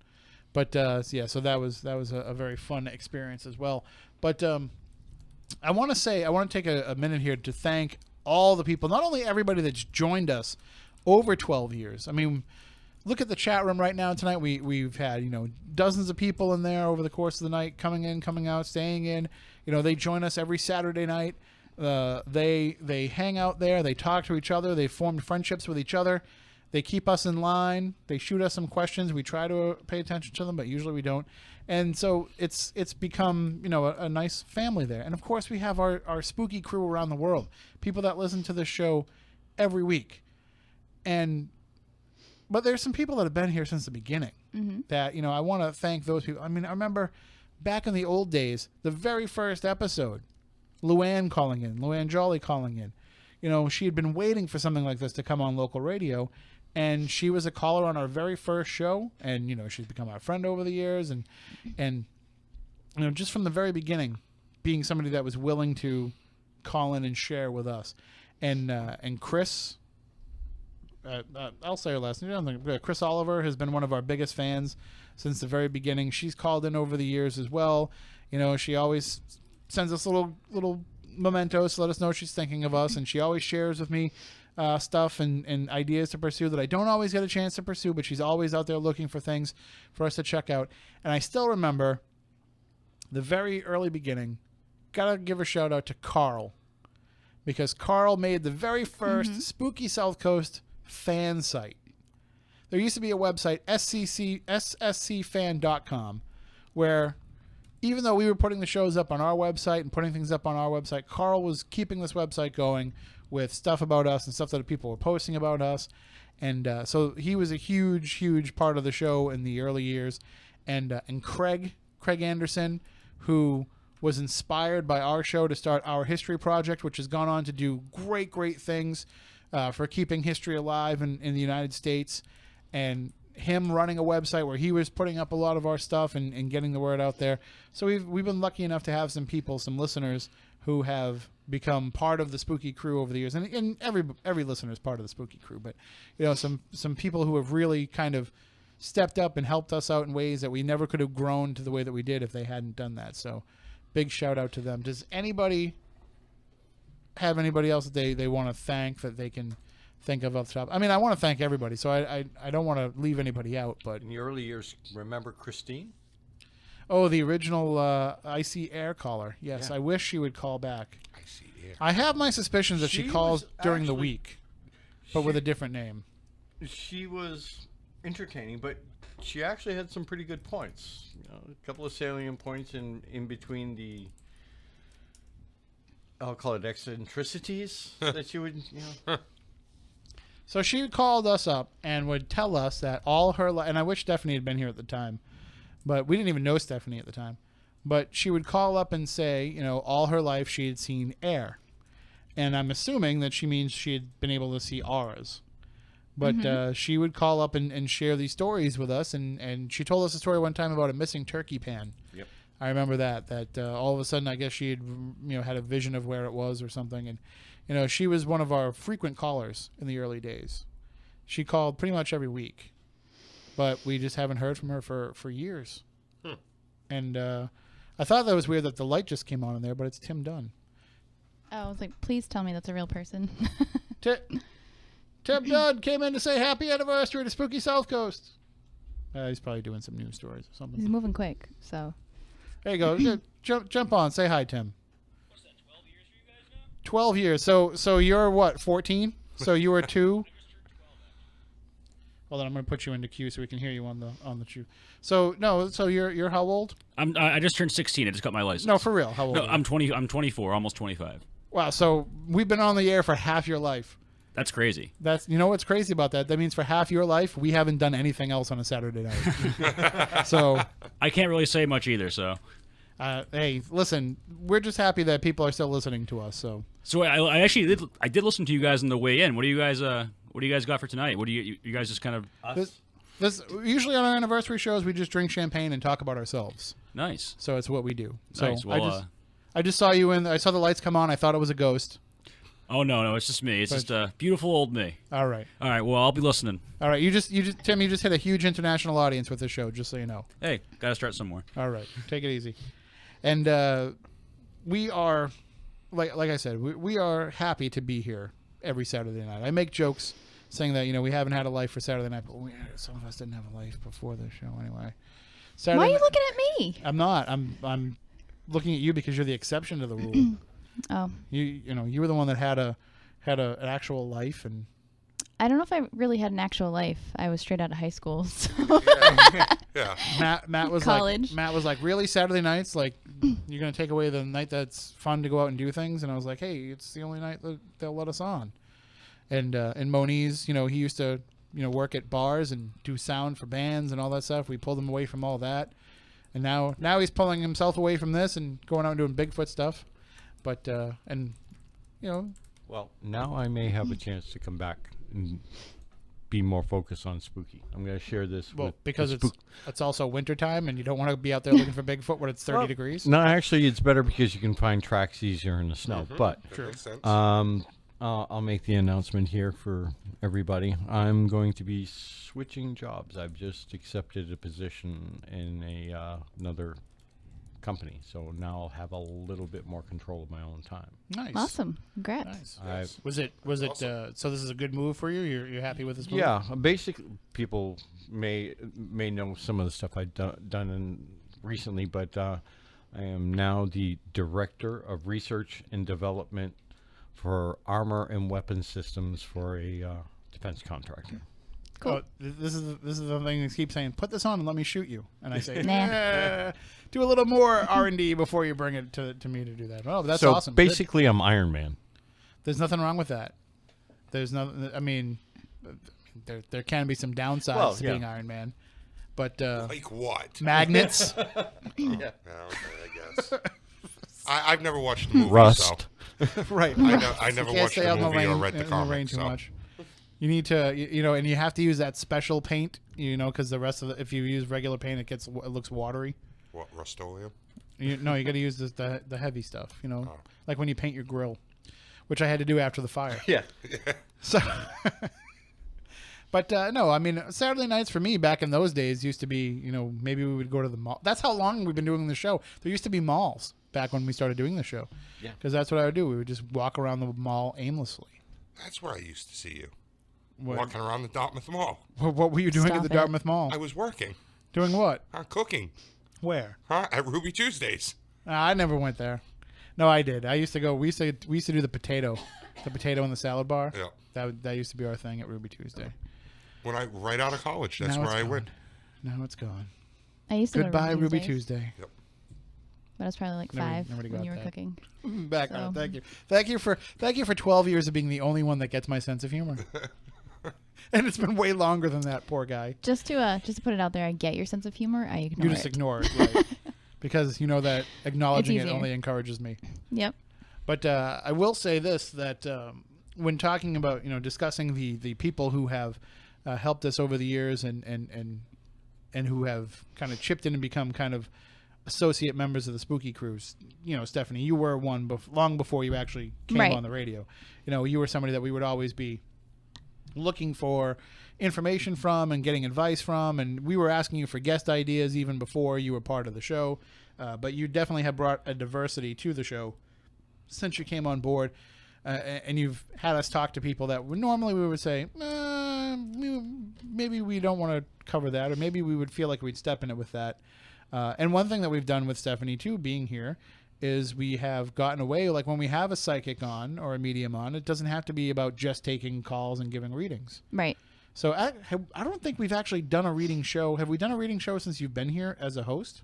But so that was a very fun experience as well. But I want to take a minute here to thank all the people, not only everybody that's joined us over 12 years. I mean, look at the chat room right now tonight. We've had dozens of people in there over the course of the night, coming in, coming out, staying in. They join us every Saturday night. They hang out there. They talk to each other. They formed friendships with each other. They keep us in line. They shoot us some questions. We try to pay attention to them, but usually we don't. And so it's become a nice family there. And of course we have our spooky crew around the world, people that listen to this show every week. But there's some people that have been here since the beginning. Mm-hmm. That I want to thank those people. I mean, I remember back in the old days, the very first episode, Luann calling in, Luann Jolly calling in. She had been waiting for something like this to come on local radio, and she was a caller on our very first show, and she's become our friend over the years, and just from the very beginning, being somebody that was willing to call in and share with us, and Chris, I'll say her last name. Chris Oliver has been one of our biggest fans since the very beginning. She's called in over the years as well. She always sends us little mementos to let us know she's thinking of us, and she always shares with me stuff and ideas to pursue that I don't always get a chance to pursue, but she's always out there looking for things for us to check out. And I still remember the very early beginning. Gotta give a shout out to Carl, because Carl made the very first Spooky South Coast fan site. There used to be a website, sscfan.com, where even though we were putting the shows up on our website and putting things up on our website, Carl was keeping this website going with stuff about us and stuff that people were posting about us. And so he was a huge part of the show in the early years. And Craig Anderson, who was inspired by our show to start Our History Project, which has gone on to do great things for keeping history alive in the United States. And him running a website where he was putting up a lot of our stuff and getting the word out there. So we've been lucky enough to have some people, some listeners who have become part of the Spooky Crew over the years. And every listener is part of the Spooky Crew, but some people who have really kind of stepped up and helped us out in ways that we never could have grown to the way that we did if they hadn't done that. So big shout out to them. Does anybody have anybody else that they want to thank that they can think of off the top? I mean, I want to thank everybody, so I don't want to leave anybody out. But In the early years, remember Christine? oh, the original Icy Air caller. Yes, Yeah. I wish she would call back. I see here. I have my suspicions that she She calls was during the actually- week, but with a different name. She was entertaining, but she actually had some pretty good points. A couple of salient points in between the, I'll call it eccentricities that she would, So she called us up and would tell us that all her and I wish Stephanie had been here at the time, but we didn't even know Stephanie at the time. But she would call up and say, all her life she had seen air. And I'm assuming that she means she had been able to see auras. But she would call up and share these stories with us, and she told us a story one time about a missing turkey pan. Yep. I remember that all of a sudden, I guess she had had a vision of where it was or something, and she was one of our frequent callers in the early days. She called pretty much every week, but we just haven't heard from her for years. And I thought that was weird that the light just came on in there, but it's Tim Dunn. Oh, I was like, please tell me that's a real person. Tim Dunn came in to say happy anniversary to Spooky South Coast. He's probably doing some news stories or something. He's moving quick, so. There you go. Jump on. Say hi, Tim. What's that, 12 years for you guys now? 12 years. So you're what, 14? So you were 2? Well, then I'm going to put you into queue so we can hear you on the queue. So you're how old? I just turned 16. I just got my license. No, for real. How old? No, are you? I'm 20. I'm 24, almost 25. Wow. So we've been on the air for half your life. That's crazy. That's what's crazy about that? That means for half your life we haven't done anything else on a Saturday night. So I can't really say much either. So. Hey, listen, we're just happy that people are still listening to us. So I actually did listen to you guys on the way in. What do you guys got for tonight? What do you guys just kind of this Usually on our anniversary shows we just drink champagne and talk about ourselves. Nice. So it's what we do. So Nice. Well, I just saw you I saw the lights come on. I thought it was a ghost. Oh no, it's just me. It's just a beautiful old me. All right. All right. Well, I'll be listening. All right. Tim, you just hit a huge international audience with this show, just so you know. Hey, gotta start somewhere. All right. Take it easy. And we are, like I said, we are happy to be here every Saturday night. I make jokes saying that we haven't had a life for Saturday night, but some of us didn't have a life before the show anyway. Why are you looking at me? I'm not. I'm looking at you because you're the exception to the rule. Oh. You were the one that had an actual life, and I don't know if I really had an actual life. I was straight out of high school. So. Yeah. Matt was College. like, really, Saturday nights? Like, you're gonna take away the night that's fun to go out and do things? And I was like, hey, it's the only night that they'll let us on. And Moniz, he used to work at bars and do sound for bands and all that stuff. We pulled him away from all that, and now he's pulling himself away from this and going out and doing Bigfoot stuff. But Well, now I may have a chance to come back and be more focused on spooky. I'm going to share this because it's also wintertime and you don't want to be out there looking for Bigfoot when it's 30 degrees. No, actually, it's better because you can find tracks easier in the snow. But That makes sense. I'll make the announcement here for everybody. I'm going to be switching jobs. I've just accepted a position in another company, so now I'll have a little bit more control of my own time. Nice. Awesome. Congrats. Nice. Was it Awesome. so this is a good move for you? You're happy with this move? Yeah, basically, people may know some of the stuff I've done recently, but I am now the director of research and development for armor and weapon systems for a defense contractor. Cool. Oh, this is the thing that keeps saying, put this on and let me shoot you. And I say, Nah. do a little more R&D before you bring it to me to do that. Oh, that's so awesome. Good. Basically, I'm Iron Man. There's nothing wrong with that. There's no. I mean, there can be some downsides to being Iron Man, but Like what? magnets. Yeah, okay, I guess. I've never watched the movie. Rust. Right. I never You can't watched stay the out in movie or rain- read the in rain comic. too So. much. You need to, and you have to use that special paint, because the rest of if you use regular paint, it looks watery. What, Rust-Oleum? You got to use the heavy stuff, like when you paint your grill, which I had to do after the fire. Yeah. So, but no, I mean, Saturday nights for me back in those days used to be, maybe we would go to the mall. That's how long we've been doing the show. There used to be malls back when we started doing the show. Yeah. Because that's what I would do. We would just walk around the mall aimlessly. That's where I used to see you. What, Walking around the Dartmouth Mall. what were you doing at Stop the it. Dartmouth Mall? I was working. Doing what? Cooking. Where? At Ruby Tuesdays. I never went there. No, I did. I used to go. We used to do the potato in the salad bar. Yeah. That used to be our thing at Ruby Tuesday. Right out of college. That's Now where it's I gone. went. Now it's gone. I used to go to Goodbye, Ruby Tuesdays, Tuesday. But I was probably like 5 nobody when got you were that. cooking. Back on it. Thank you for 12 years of being the only one that gets my sense of humor. And it's been way longer than that, poor guy. Just to put it out there, I get your sense of humor. I ignore You just it. ignore it, right? Because that acknowledging it easier. only encourages me. Yep. But I will say this, that when talking about, discussing the people who have helped us over the years and who have kind of chipped in and become kind of associate members of the Spooky Crews, Stephanie, you were one long before you actually came on the radio. You were somebody that we would always be looking for information from and getting advice from, and we were asking you for guest ideas even before you were part of the show. But you definitely have brought a diversity to the show since you came on board, and you've had us talk to people that normally we would say, maybe we don't want to cover that, or maybe we would feel like we'd step in it with that. And one thing that we've done with Stephanie, too, being here, is we have gotten away, like when we have a psychic on or a medium on, it doesn't have to be about just taking calls and giving readings. Right. So I don't think we've actually done a reading show. Have we done a reading show since you've been here as a host?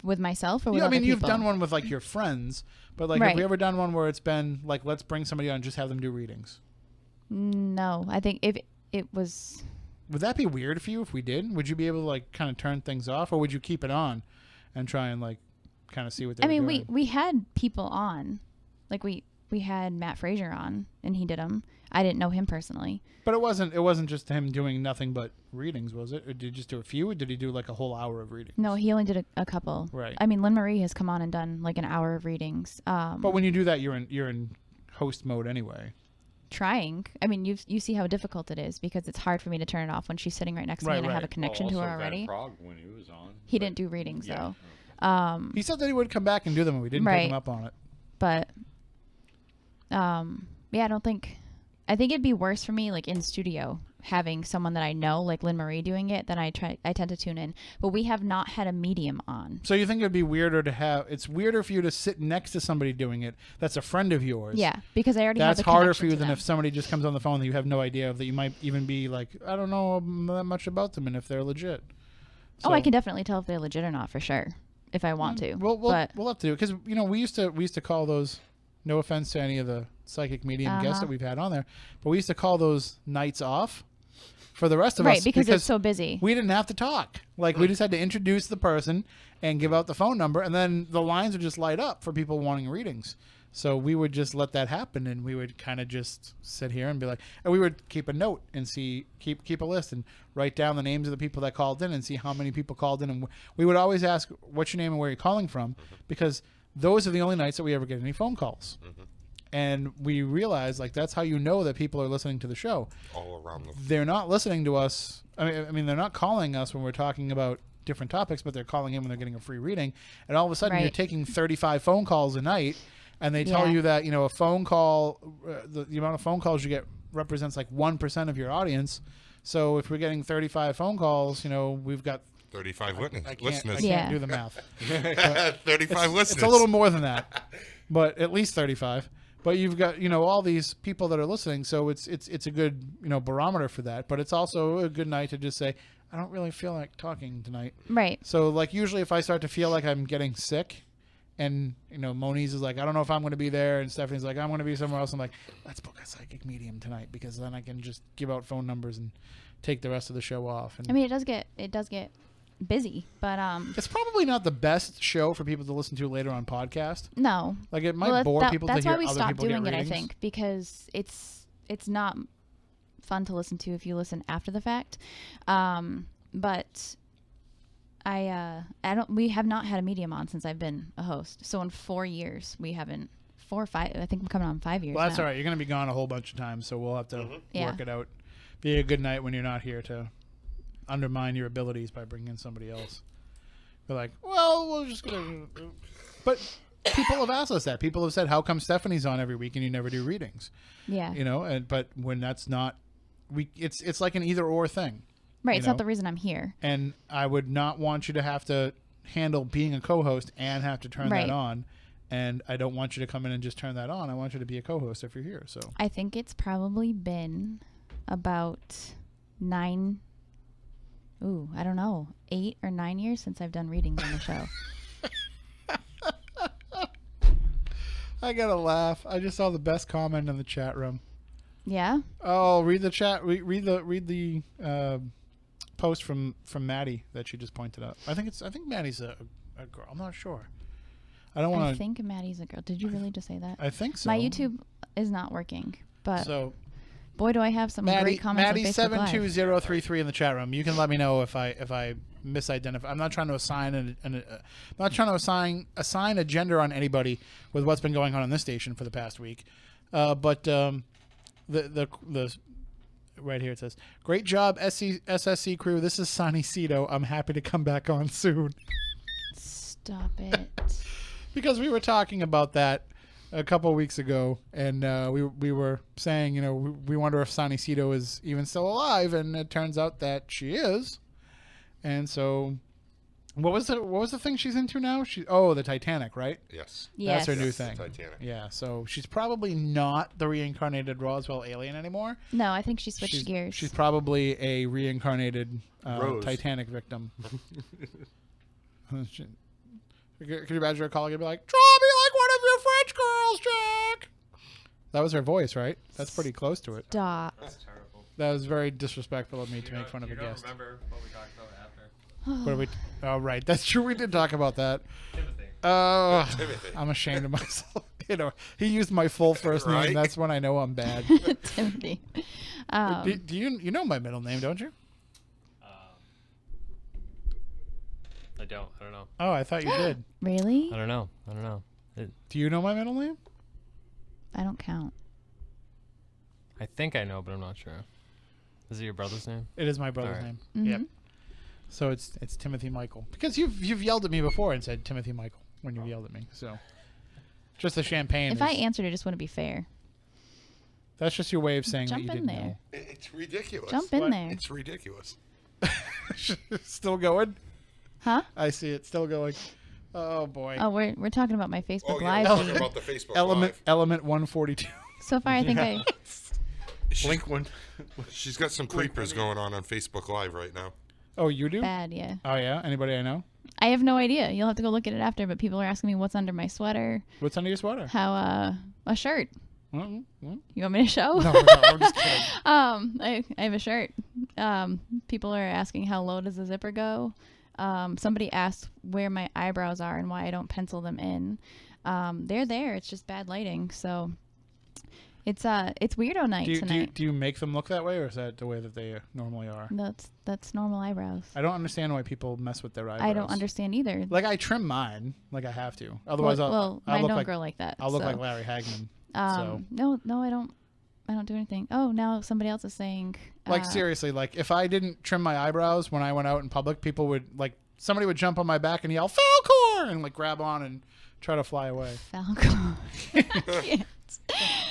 With myself or with other people? You've done one with like your friends, but like have we ever done one where it's been like, let's bring somebody on and just have them do readings? No, I think if it was... Would that be weird for you if we did? Would you be able to like kind of turn things off, or would you keep it on and try and like kind of see what they were doing? we had people on. Like we had Matt Frazier on and he did them. I didn't know him personally. But it wasn't just him doing nothing but readings, was it? Or did he just do a few, or did he do like a whole hour of readings? No, he only did a couple. Right. I mean, Lynn Marie has come on and done like an hour of readings. But when you do that, you're in host mode anyway. Trying. I mean, you see how difficult it is because it's hard for me to turn it off when she's sitting right next to me and I have a connection to her already. When he was on, he didn't do readings though. He said that he would come back and do them, and we didn't pick him up on it. But I think it'd be worse for me like in studio having someone that I know, like Lynn Marie, doing it, then I tend to tune in. But we have not had a medium on. So you think it'd be weirder to have? It's weirder for you to sit next to somebody doing it that's a friend of yours. Yeah, because I already have that's the harder for you to than them. if somebody just comes on the phone that you have no idea of, that you might even be like, I don't know that much about them and if they're legit. So, I can definitely tell if they're legit or not for sure if I want to. We'll have to do it because we used to call those. No offense to any of the psychic medium guests that we've had on there, but we used to call those nights off for the rest of us. Right, because it's so busy. We didn't have to talk. Like, we just had to introduce the person and give out the phone number, and then the lines would just light up for people wanting readings. So we would just let that happen, and we would kind of just sit here and be like, and we would keep a note and keep a list and write down the names of the people that called in and see how many people called in. And we would always ask, what's your name and where you're calling from? Because those are the only nights that we ever get any phone calls. And we realize, like, that's how you know that people are listening to the show. All around them. They're not listening to us. I mean, they're not calling us when we're talking about different topics, but they're calling in when they're getting a free reading. And all of a sudden, you're taking 35 phone calls a night, and they tell you that, a phone call, the amount of phone calls you get represents like 1% of your audience. So if we're getting 35 phone calls, we've got 35 listeners. I can't do the math. 35 listeners. It's a little more than that, but at least 35. But you've got, all these people that are listening, so it's a good, barometer for that. But it's also a good night to just say, I don't really feel like talking tonight. Right. So, like, usually if I start to feel like I'm getting sick, and, Moniz is like, I don't know if I'm going to be there, and Stephanie's like, I'm going to be somewhere else. I'm like, let's book a psychic medium tonight, because then I can just give out phone numbers and take the rest of the show off. And I mean, it does get busy, but it's probably not the best show for people to listen to later on podcast. No, like it might bore people to hear other people get readings. That's why we stopped doing it, I think, because it's not fun to listen to if you listen after the fact. But we have not had a medium on since I've been a host. So in 4 years, we haven't. 4 or 5. I think we're coming on 5 years. Well, that's now. all right. You're going to be gone a whole bunch of times, so we'll have to work it out. Be a good night when you're not here to undermine your abilities by bringing in somebody else. They're like, well, we're just going to... But people have asked us that. People have said, how come Stephanie's on every week and you never do readings? Yeah. But when that's not... It's like an either-or thing. Right. It's not the reason I'm here. And I would not want you to have to handle being a co-host and have to turn that on. And I don't want you to come in and just turn that on. I want you to be a co-host if you're here. So I think it's probably been about 8 or 9 years since I've done readings on the show. I gotta laugh. I just saw the best comment in the chat room. Yeah. Oh, read the chat. Read the post from Maddie that she just pointed out. I think Maddie's a girl. I'm not sure. I don't I want to. think Maddie's a girl. Did you really just say that? I think so. My YouTube is not working, but So boy, do I have some great comments on Facebook Live. Maddie72033 in the chat room. You can let me know if I misidentify. I'm not trying to assign assign a gender on anybody with what's been going on this station for the past week. But the right here it says, "Great job, SSC crew. This is Sonny Cito. I'm happy to come back on soon." Stop it. Because we were talking about that a couple of weeks ago, and we were saying, we wonder if Sonny Cito is even still alive, and it turns out that she is. And so, what was the thing she's into now? The Titanic, right? Yes. Yes. That's her new Yes, the thing. Titanic. Yeah, so she's probably not the reincarnated Roswell alien anymore. No, I think she switched gears. She's probably a reincarnated Rose. Titanic victim. Could you imagine her calling and be like, "Draw me like one of your French girls, Jack"? That was her voice, right? That's pretty close to it. Stop. That's terrible. That was very disrespectful of me to make fun of a guest. Remember what we talked about after? What are we? Oh, right. That's true. We did talk about that. Timothy. Timothy. I'm ashamed of myself. He used my full first name. Right? That's when I know I'm bad. Timothy. do you know my middle name, don't you? I don't know. Oh, I thought you did. Really? I don't know. Do you know my middle name? I don't count. I think I know, but I'm not sure. Is it your brother's name? It is my brother's Alright. name. Mhm. Yep. So it's Timothy Michael. Because you've yelled at me before and said Timothy Michael when you've yelled at me. So just the champagne. If I answered, it just wouldn't be fair. That's just your way of saying Jump that you in didn't there. It's ridiculous. Jump in What? there. It's ridiculous. know. Still going? Huh? I see it. Still going. Oh boy. Oh, we're talking about my Facebook Oh, yeah, Live we're feed. talking about the Facebook Element Live. 142. So far, I think Blink one. She's got some creepers going on Facebook Live right now. Oh, you do? bad, yeah. Oh yeah. Anybody I know? I have no idea. You'll have to go look at it after, but people are asking me what's under my sweater. What's under your sweater? How, a shirt. Well, You want me to show? no, I'm just kidding. I have a shirt. People are asking how low does the zipper go. Somebody asked where my eyebrows are and why I don't pencil them in. They're there. It's just bad lighting. So it's weirdo night tonight. Do you make them look that way, or is that the way that they normally are? That's normal eyebrows. I don't understand why people mess with their eyebrows. I don't understand either. Like I trim mine, like I have to. Otherwise, well, I'll mine look don't like grow like that. I'll look so. like Larry Hagman. No, I don't do anything. Oh, now somebody else is saying. Like seriously, like if I didn't trim my eyebrows when I went out in public, people would somebody would jump on my back and yell "Falcor" and grab on and try to fly away. Falcon.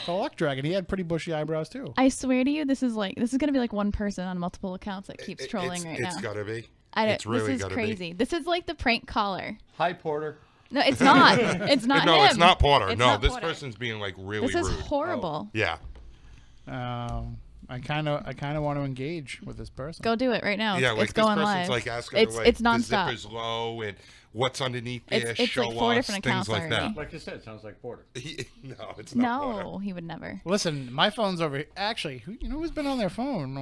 The Luck Dragon, he had pretty bushy eyebrows too. I swear to you, this is gonna be like one person on multiple accounts that keeps trolling right now. It's gotta be. I don't, It's really this is gotta crazy. be. This is like the prank caller. Hi, Porter. No, it's not. It's not No, him. it's not Porter. It's No, not this Porter. person's being really This is rude. horrible. Yeah. I kind of want to engage with this person. Go do it right now. Yeah, it's like this going person's live. like asking it's like it's the nonstop. zipper's low and what's underneath there, It's show like 4 us, different things accounts like already. Like I said, it sounds like Porter. that. No, it's not Porter. No, he would never. Listen, my phone's over here. Actually, who's been on their phone?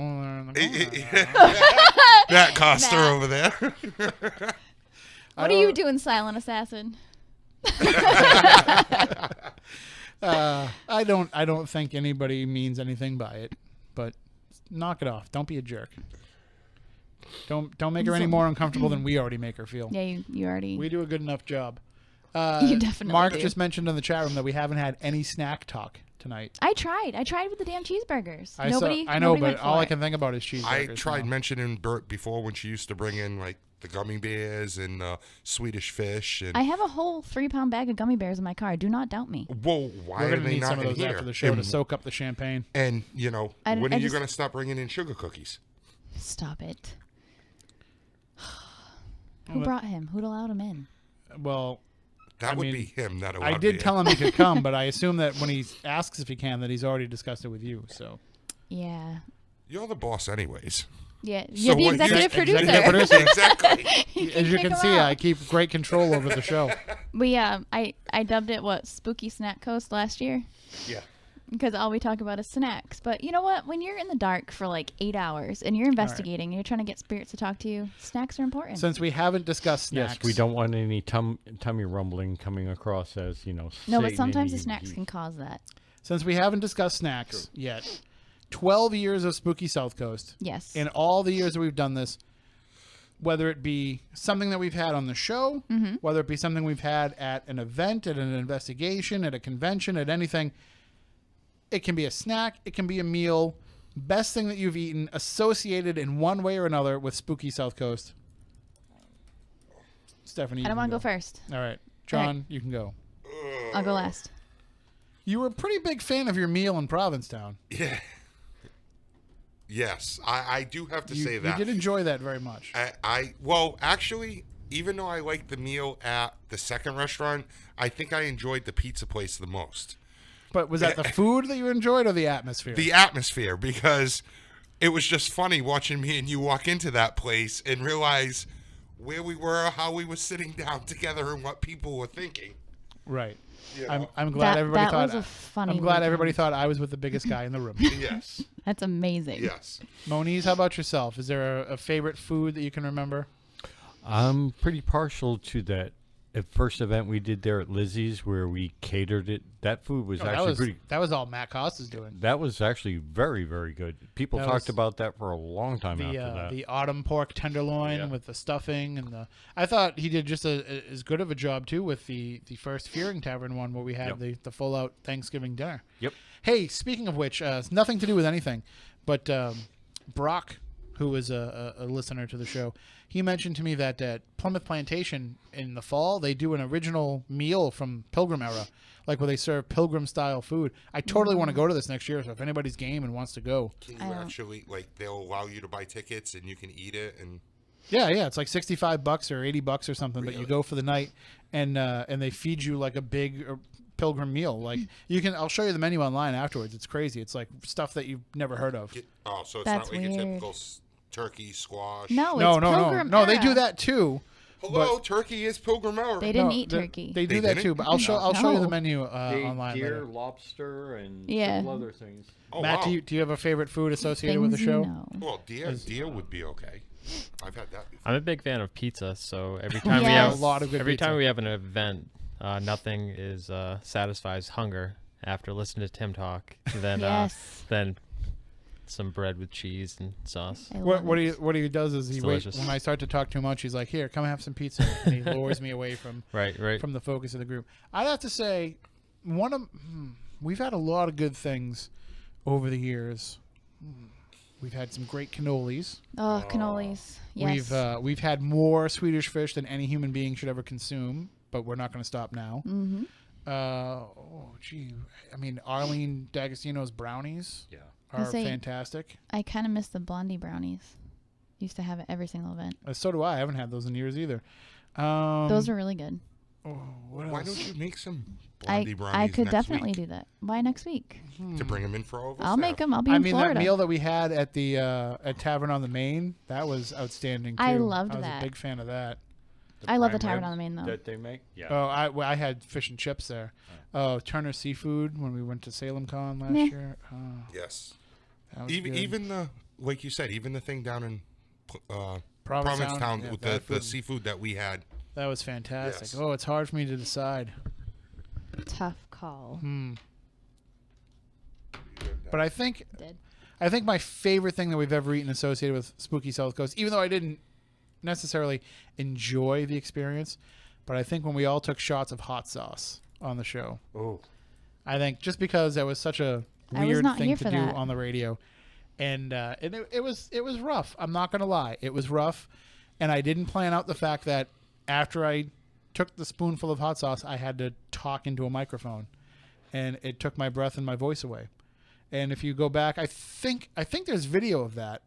Matt Coster Matt. over there. What are you doing, silent assassin? I don't think anybody means anything by it, but knock it off. Don't be a jerk. Don't make her any more uncomfortable than we already make her feel. Yeah, you already. We do a good enough job. You definitely Mark do. just mentioned in the chat room that we haven't had any snack talk tonight. I tried with the damn cheeseburgers. I know, nobody but went all for I it. can think about is cheeseburgers. I tried now. mentioning Bert before when she used to bring in like the gummy bears and Swedish fish and I have a whole 3-pound bag of gummy bears in my car. Do not doubt me. whoa, why We're are gonna they need not some of in those here? after the show to And, soak up the champagne. and I when are you just- gonna stop bringing in sugar cookies? Stop it. Who brought him? Who'd allowed him in? Well, That I would mean, be him. That I did tell him he could come, but I assume that when he asks if he can, that he's already discussed it with you. So Yeah. You're the boss, anyways. Yeah. So You're the what- executive producer. Executive producer. Exactly. As you kick can him see, out. I keep great control over the show. I dubbed it what Spooky Snack Coast last year. Yeah. because all we talk about is snacks. But you know what? When you're in the dark for like 8 hours and you're investigating and you're trying to get spirits to talk to you, snacks are important. Since we haven't discussed snacks. Yes, we don't want any tummy rumbling coming across as, no, but Satan sometimes the eating snacks heat. can cause that. Since we haven't discussed snacks yet, 12 years of Spooky South Coast. Yes. In all the years that we've done this, whether it be something that we've had on the show, whether it be something we've had at an event, at an investigation, at a convention, at anything, it can be a snack, it can be a meal. Best thing that you've eaten associated in one way or another with Spooky South Coast. Stephanie, I don't want to go first. All right. John, All right. you can go. I'll go last. You were a pretty big fan of your meal in Provincetown. Yeah. Yes, I do have to say that. You did enjoy that very much. Well, actually, even though I liked the meal at the second restaurant, I think I enjoyed the pizza place the most. But was that the food that you enjoyed or the atmosphere? The atmosphere, because it was just funny watching me and you walk into that place and realize where we were, how we were sitting down together, and what people were thinking. Right. You know? I'm glad everybody that thought. was a funny I'm glad weekend. everybody thought I was with the biggest guy in the room. Yes. That's amazing. Yes. Moniz, how about yourself? Is there a favorite food that you can remember? I'm pretty partial to that first event we did there at Lizzie's where we catered it. That food was actually that was all Matt Costa's doing. That was actually very, very good. People That talked was about that for a long time after that. The autumn pork tenderloin with the stuffing and the. I thought he did just as good of a job too with the first Fearing Tavern one where we had the full out Thanksgiving dinner. Yep. Hey, speaking of which, it's nothing to do with anything, but Brock, who is a listener to the show, he mentioned to me that at Plymouth Plantation in the fall they do an original meal from Pilgrim era, like where they serve Pilgrim style food. I totally want to go to this next year, so if anybody's game and wants to go, Can you actually, like, they'll allow you to buy tickets and you can eat it? And yeah, it's like $65 or $80 or something, but you go for the night and they feed you like a big Pilgrim meal. Like I'll show you the menu online afterwards. It's crazy. It's like stuff that you've never heard of. So it's That's not like weird. a typical turkey squash. No, No, it's Pilgrim no. They era. do that too. Hello, turkey is Pilgrim era. They didn't eat turkey. They do They that didn't? too, but I'll show you the No. menu online Deer, later. lobster, and Yeah. several other things. Oh, Matt, wow. do you have a favorite food associated with the Things you show? know. Well, deer would be okay. I've had that before. I'm a big fan of pizza, so every time we Yes. have A lot of good every pizza. time we have an event, nothing is satisfies hunger after listening to Tim talk. Then Yes. then some bread with cheese and sauce. I love What it. he does is he It's waits delicious. when I start to talk too much. He's like, "Here, come have some pizza," and he lures me away from Right. from the focus of the group. I'd have to say, we've had a lot of good things over the years. We've had some great cannolis. Oh, cannolis. Yes. We've had more Swedish fish than any human being should ever consume, but we're not going to stop now. Mm-hmm. I mean, Arlene D'Agostino's brownies I are say- fantastic. I kind of miss the blondie brownies. Used to have it every single event. So do I. I haven't had those in years either. Those are really good. What Why else? don't you make some blondie I brownies could next definitely week do that. Why next week? to bring them in for all of us? I'll to make have? them. I'll be I in mean, Florida. that meal that we had at the at Tavern on the Main, that was outstanding too. I loved I was that. a big fan of that. I love the prime Tavern on rib the Main, though. that they make. Yeah. Oh, I had fish and chips there. Oh, Turner Seafood when we went to Salem Con last Meh. year. Oh, Yes. that was Even good. even the, like you said, even the thing down in Provincetown, Provincetown yeah, with that the food. seafood that we had. That was fantastic. Yes. Oh, it's hard for me to decide. Tough call. But I think Did. my favorite thing that we've ever eaten associated with Spooky South Coast, even though I didn't necessarily enjoy the experience, but I think when we all took shots of hot sauce on the show, I think just because that was such a I was weird not thing here to for do that. on the radio, and it was rough. I'm not gonna lie, it was rough, and I didn't plan out the fact that after I took the spoonful of hot sauce, I had to talk into a microphone, and it took my breath and my voice away. And if you go back, I think there's video of that.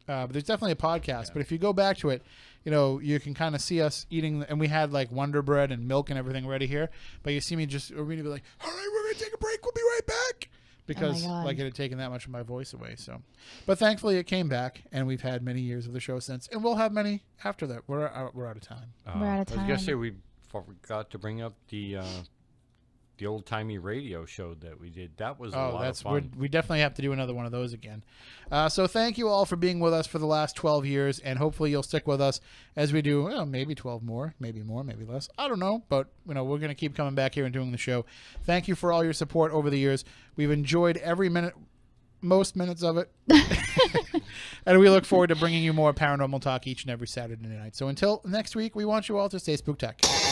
But there's definitely a podcast. But if you go back to it, you can kind of see us eating, and we had like Wonder Bread and milk and everything ready here. But you see me just immediately be like, "All right, we're gonna take a break. We'll be right back," because God. like it had taken that much of my voice away. So, but thankfully it came back, and we've had many years of the show since, and we'll have many after that. We're out of time. We're out of I was gonna time. say we forgot to bring up the the old timey radio show that we did. That was a lot of fun. We definitely have to do another one of those again. So thank you all for being with us for the last 12 years, and hopefully you'll stick with us as we do, maybe 12 more, maybe less. I don't know, but we're going to keep coming back here and doing the show. Thank you for all your support over the years. We've enjoyed every minute, most minutes of it. And we look forward to bringing you more paranormal talk each and every Saturday night. So until next week, we want you all to stay spooktacular.